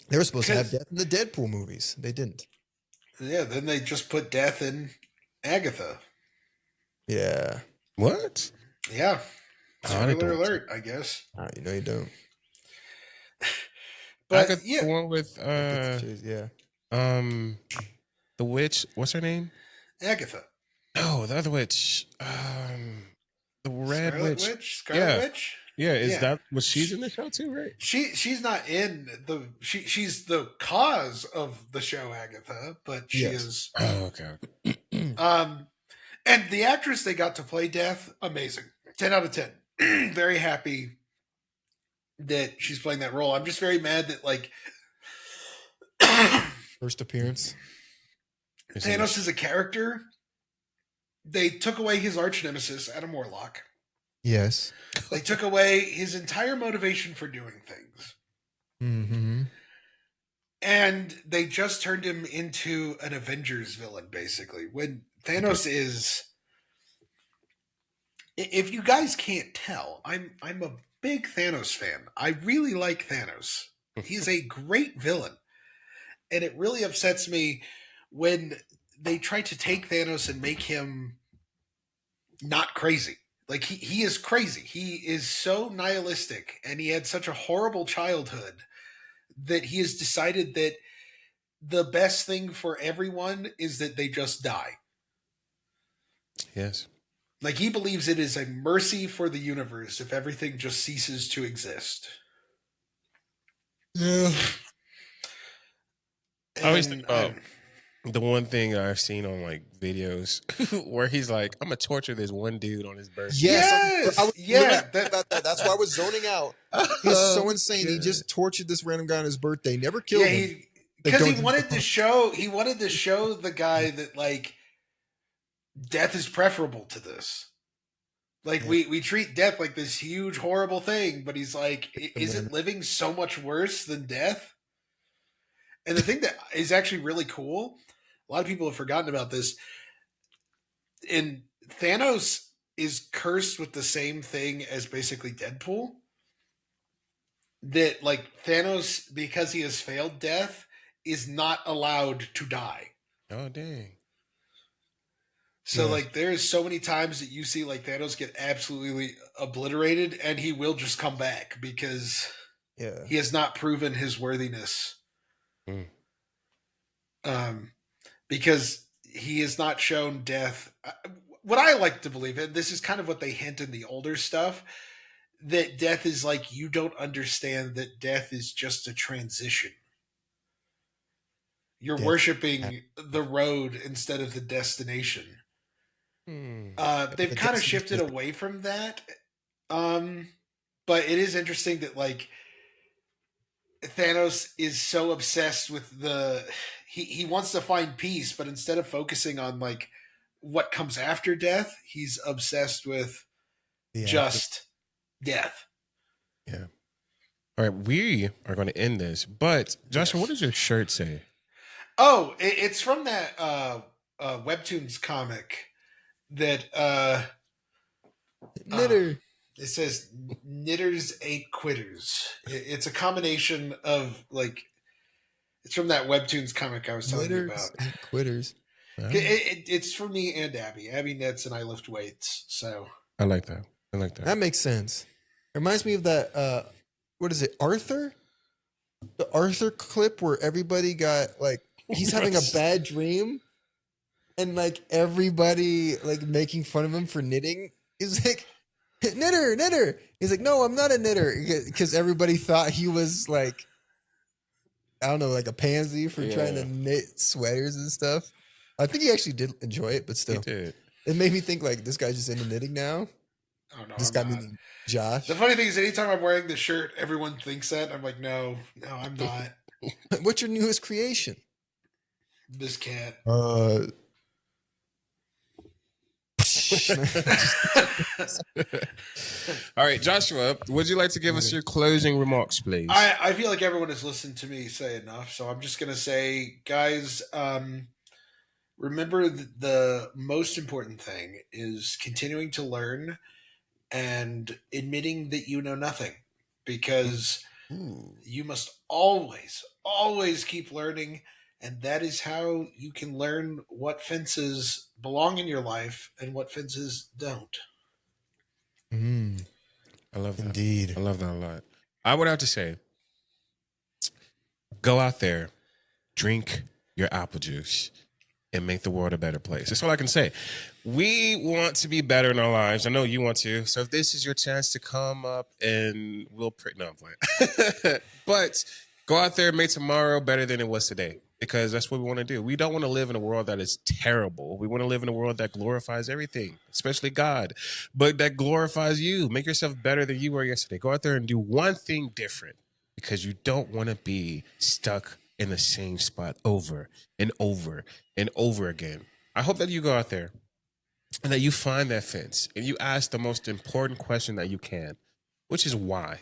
They were supposed to have Because- death in the Deadpool movies. They didn't. Yeah, then they just put death in Agatha. Yeah, What? Yeah. Oh, I didn't Spoiler watch alert, I guess. you know you don't. But Agatha, yeah, the one with Yeah, the witch. What's her name? Agatha. No, the other witch. The red Scarlet witch. Scarlet Yeah. Witch? Yeah, is Yeah. that was she's in the show too, right? She's not in the she's the cause of the show Agatha, but she Yes. is Oh, okay. And the actress they got to play Death, amazing. 10 out of 10. Very happy that she's playing that role. I'm just very mad that, like, First appearance. Thanos is a character. They took away his arch nemesis, Adam Warlock. Yes. They took away his entire motivation for doing things. Mm-hmm. And they just turned him into an Avengers villain, basically. When Thanos is... If you guys can't tell, I'm a big Thanos fan. I really like Thanos. He's a great villain. And it really upsets me when they try to take Thanos and make him not crazy. Like, he is crazy. He is so nihilistic, and he had such a horrible childhood that he has decided that the best thing for everyone is that they just die. Yes. Like, he believes it is a mercy for the universe if everything just ceases to exist. Yeah. I always think about the one thing I've seen on like videos where he's like, "I'm gonna torture this one dude on his birthday." Yes! I was Yeah, about that. That's why I was zoning out. He's so insane. He just tortured this random guy on his birthday. Never killed him. Because he wanted to show the guy that, like, death is preferable to this. Like, we treat death like this huge, horrible thing, but he's like, isn't living so much worse than death? And the thing that is actually really cool, a lot of people have forgotten about this, and Thanos is cursed with the same thing as basically Deadpool. That, like, Thanos, because he has failed death, is not allowed to die. Oh, dang. So, like, there's so many times that you see, like, Thanos get absolutely obliterated, and he will just come back because he has not proven his worthiness. Because he has not shown death. What I like to believe, and this is kind of what they hint in the older stuff, that death is like, you don't understand that death is just a transition. You're worshiping the road instead of the destination. They've kind of shifted away from that. But it is interesting that, like, Thanos is so obsessed with he wants to find peace, but instead of focusing on, like, what comes after death, he's obsessed with just death. Yeah. All right, we are going to end this, but Joshua, what does your shirt say? Oh, it's from that Webtoons comic that Knitter. It says "Knitters Ain't Quitters." It's a combination of, like, it's from that Webtoons comic I was telling you about. Ain't quitters. Wow. It's for me and Abby. Abby knits and I lift weights. So I like that. That makes sense. It reminds me of that. What is it, Arthur? The Arthur clip where everybody got, like, he's having a bad dream, and, like, everybody, like, making fun of him for knitting. He's like, knitter. He's like, no, I'm not a knitter, because everybody thought he was, like, I don't know, like a pansy for trying to knit sweaters and stuff. I think he actually did enjoy it, but still, He did. It made me think, like, this guy's just into knitting now. Oh, no, This guy meaning Josh. The funny thing is, anytime I'm wearing this shirt, everyone thinks that. I'm like, no, I'm not. What's your newest creation? This cat. All right, Joshua, would you like to give us your closing remarks, please? I feel like everyone has listened to me say enough, so I'm just going to say, guys, remember the most important thing is continuing to learn and admitting that you know nothing, because you must always keep learning, and that is how you can learn what fences belong in your life and what fences don't. I love that. Indeed. I love that a lot. I would have to say, go out there, drink your apple juice, and make the world a better place. That's all I can say. We want to be better in our lives. I know you want to. So if this is your chance to come up and we'll pray. No, I'm playing. But go out there and make tomorrow better than it was today. because that's what we want to do. We don't want to live in a world that is terrible. We want to live in a world that glorifies everything, especially God, but that glorifies you. Make yourself better than you were yesterday. Go out there and do one thing different, because you don't want to be stuck in the same spot over and over and over again. I hope that you go out there and that you find that fence and you ask the most important question that you can, which is why?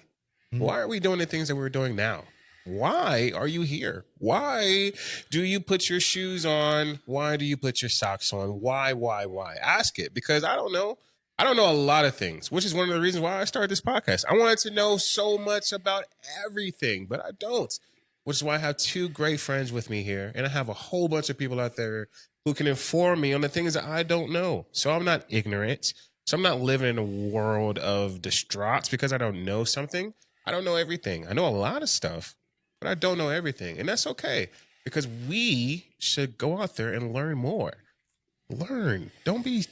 Why are we doing the things that we're doing now? Why are you here? Why do you put your shoes on? Why do you put your socks on? Why? Ask it, because I don't know. I don't know a lot of things, which is one of the reasons why I started this podcast. I wanted to know so much about everything, but I don't, which is why I have two great friends with me here. And I have a whole bunch of people out there who can inform me on the things that I don't know. So I'm not ignorant. So I'm not living in a world of distraught because I don't know something. I don't know everything. I know a lot of stuff, but I don't know everything. And that's okay, because we should go out there and learn more. Learn. Don't be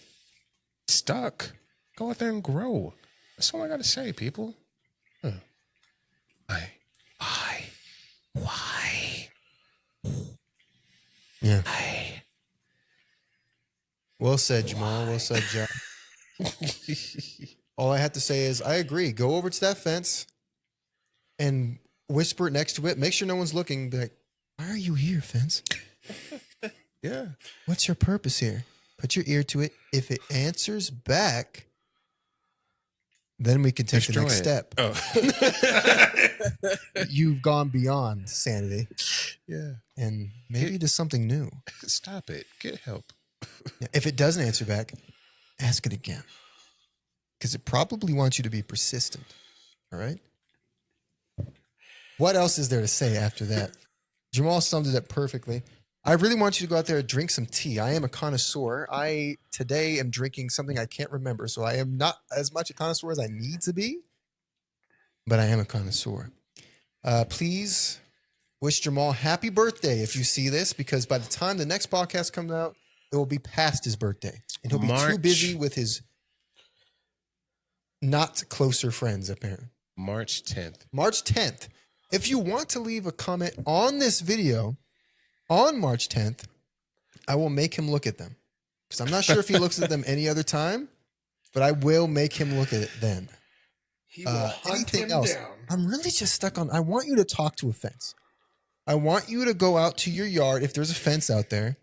stuck. Go out there and grow. That's all I got to say, people. Why? Yeah. Well said, Jamal. Well said, Josh. All I have to say is I agree. Go over to that fence and whisper it next to it. Make sure no one's looking. Be like, why are you here, fence? Yeah. What's your purpose here? Put your ear to it. If it answers back, then we can take the next step. Oh. You've gone beyond sanity. Yeah. And maybe to something new. Stop it. Get help. If it doesn't answer back, ask it again. Because it probably wants you to be persistent. All right? What else is there to say after that? Jamal summed it up perfectly. I really want you to go out there and drink some tea. I am a connoisseur. I today am drinking something I can't remember, so I am not as much a connoisseur as I need to be, but I am a connoisseur. Please wish Jamal happy birthday if you see this, because by the time the next podcast comes out, it will be past his birthday, and he'll be too busy with his not closer friends, apparently. March 10th. March 10th. If you want to leave a comment on this video on March 10th, I will make him look at them. Because I'm not sure if he looks at them any other time, but I will make him look at it then. He will hunt him down. I'm really just stuck on, I want you to talk to a fence. I want you to go out to your yard, if there's a fence out there,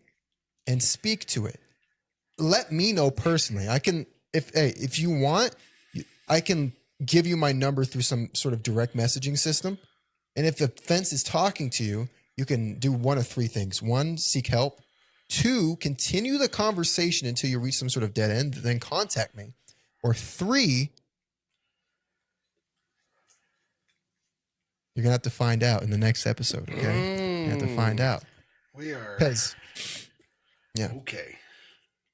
and speak to it. Let me know personally. I can, if you want, I can give you my number through some sort of direct messaging system. And if the fence is talking to you, you can do one of three things. One, seek help. Two, continue the conversation until you reach some sort of dead end, then contact me. Or three, you're going to have to find out in the next episode, okay? You're going to have to find out. We are. Because, yeah. Okay.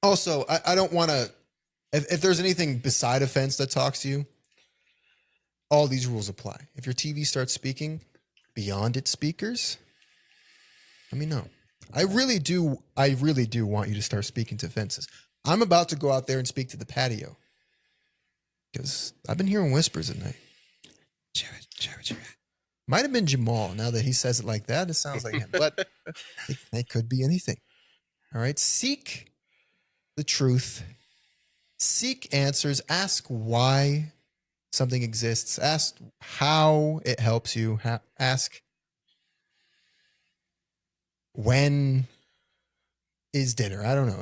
Also, I don't want to, if there's anything beside a fence that talks to you, all these rules apply. If your TV starts speaking beyond its speakers, let me know. I really do want you to start speaking to fences. I'm about to go out there and speak to the patio, because I've been hearing whispers at night. Might have been Jamal. Now that he says it like that, it sounds like him. But it could be anything. All right? Seek the truth. Seek answers. Ask why something exists. Ask how it helps you. Ask when is dinner. I don't know.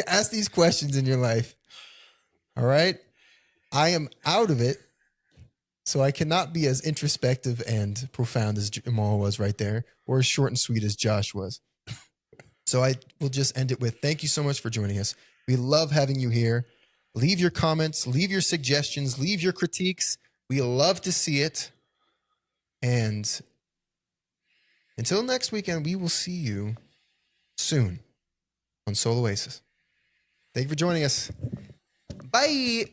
Ask these questions in your life. All right? I am out of it, so I cannot be as introspective and profound as Jamal was right there, or as short and sweet as Josh was. So I will just end it with thank you so much for joining us. We love having you here. Leave your comments, leave your suggestions, leave your critiques. We love to see it. And until next weekend, we will see you soon on Soul Oasis. Thank you for joining us. Bye.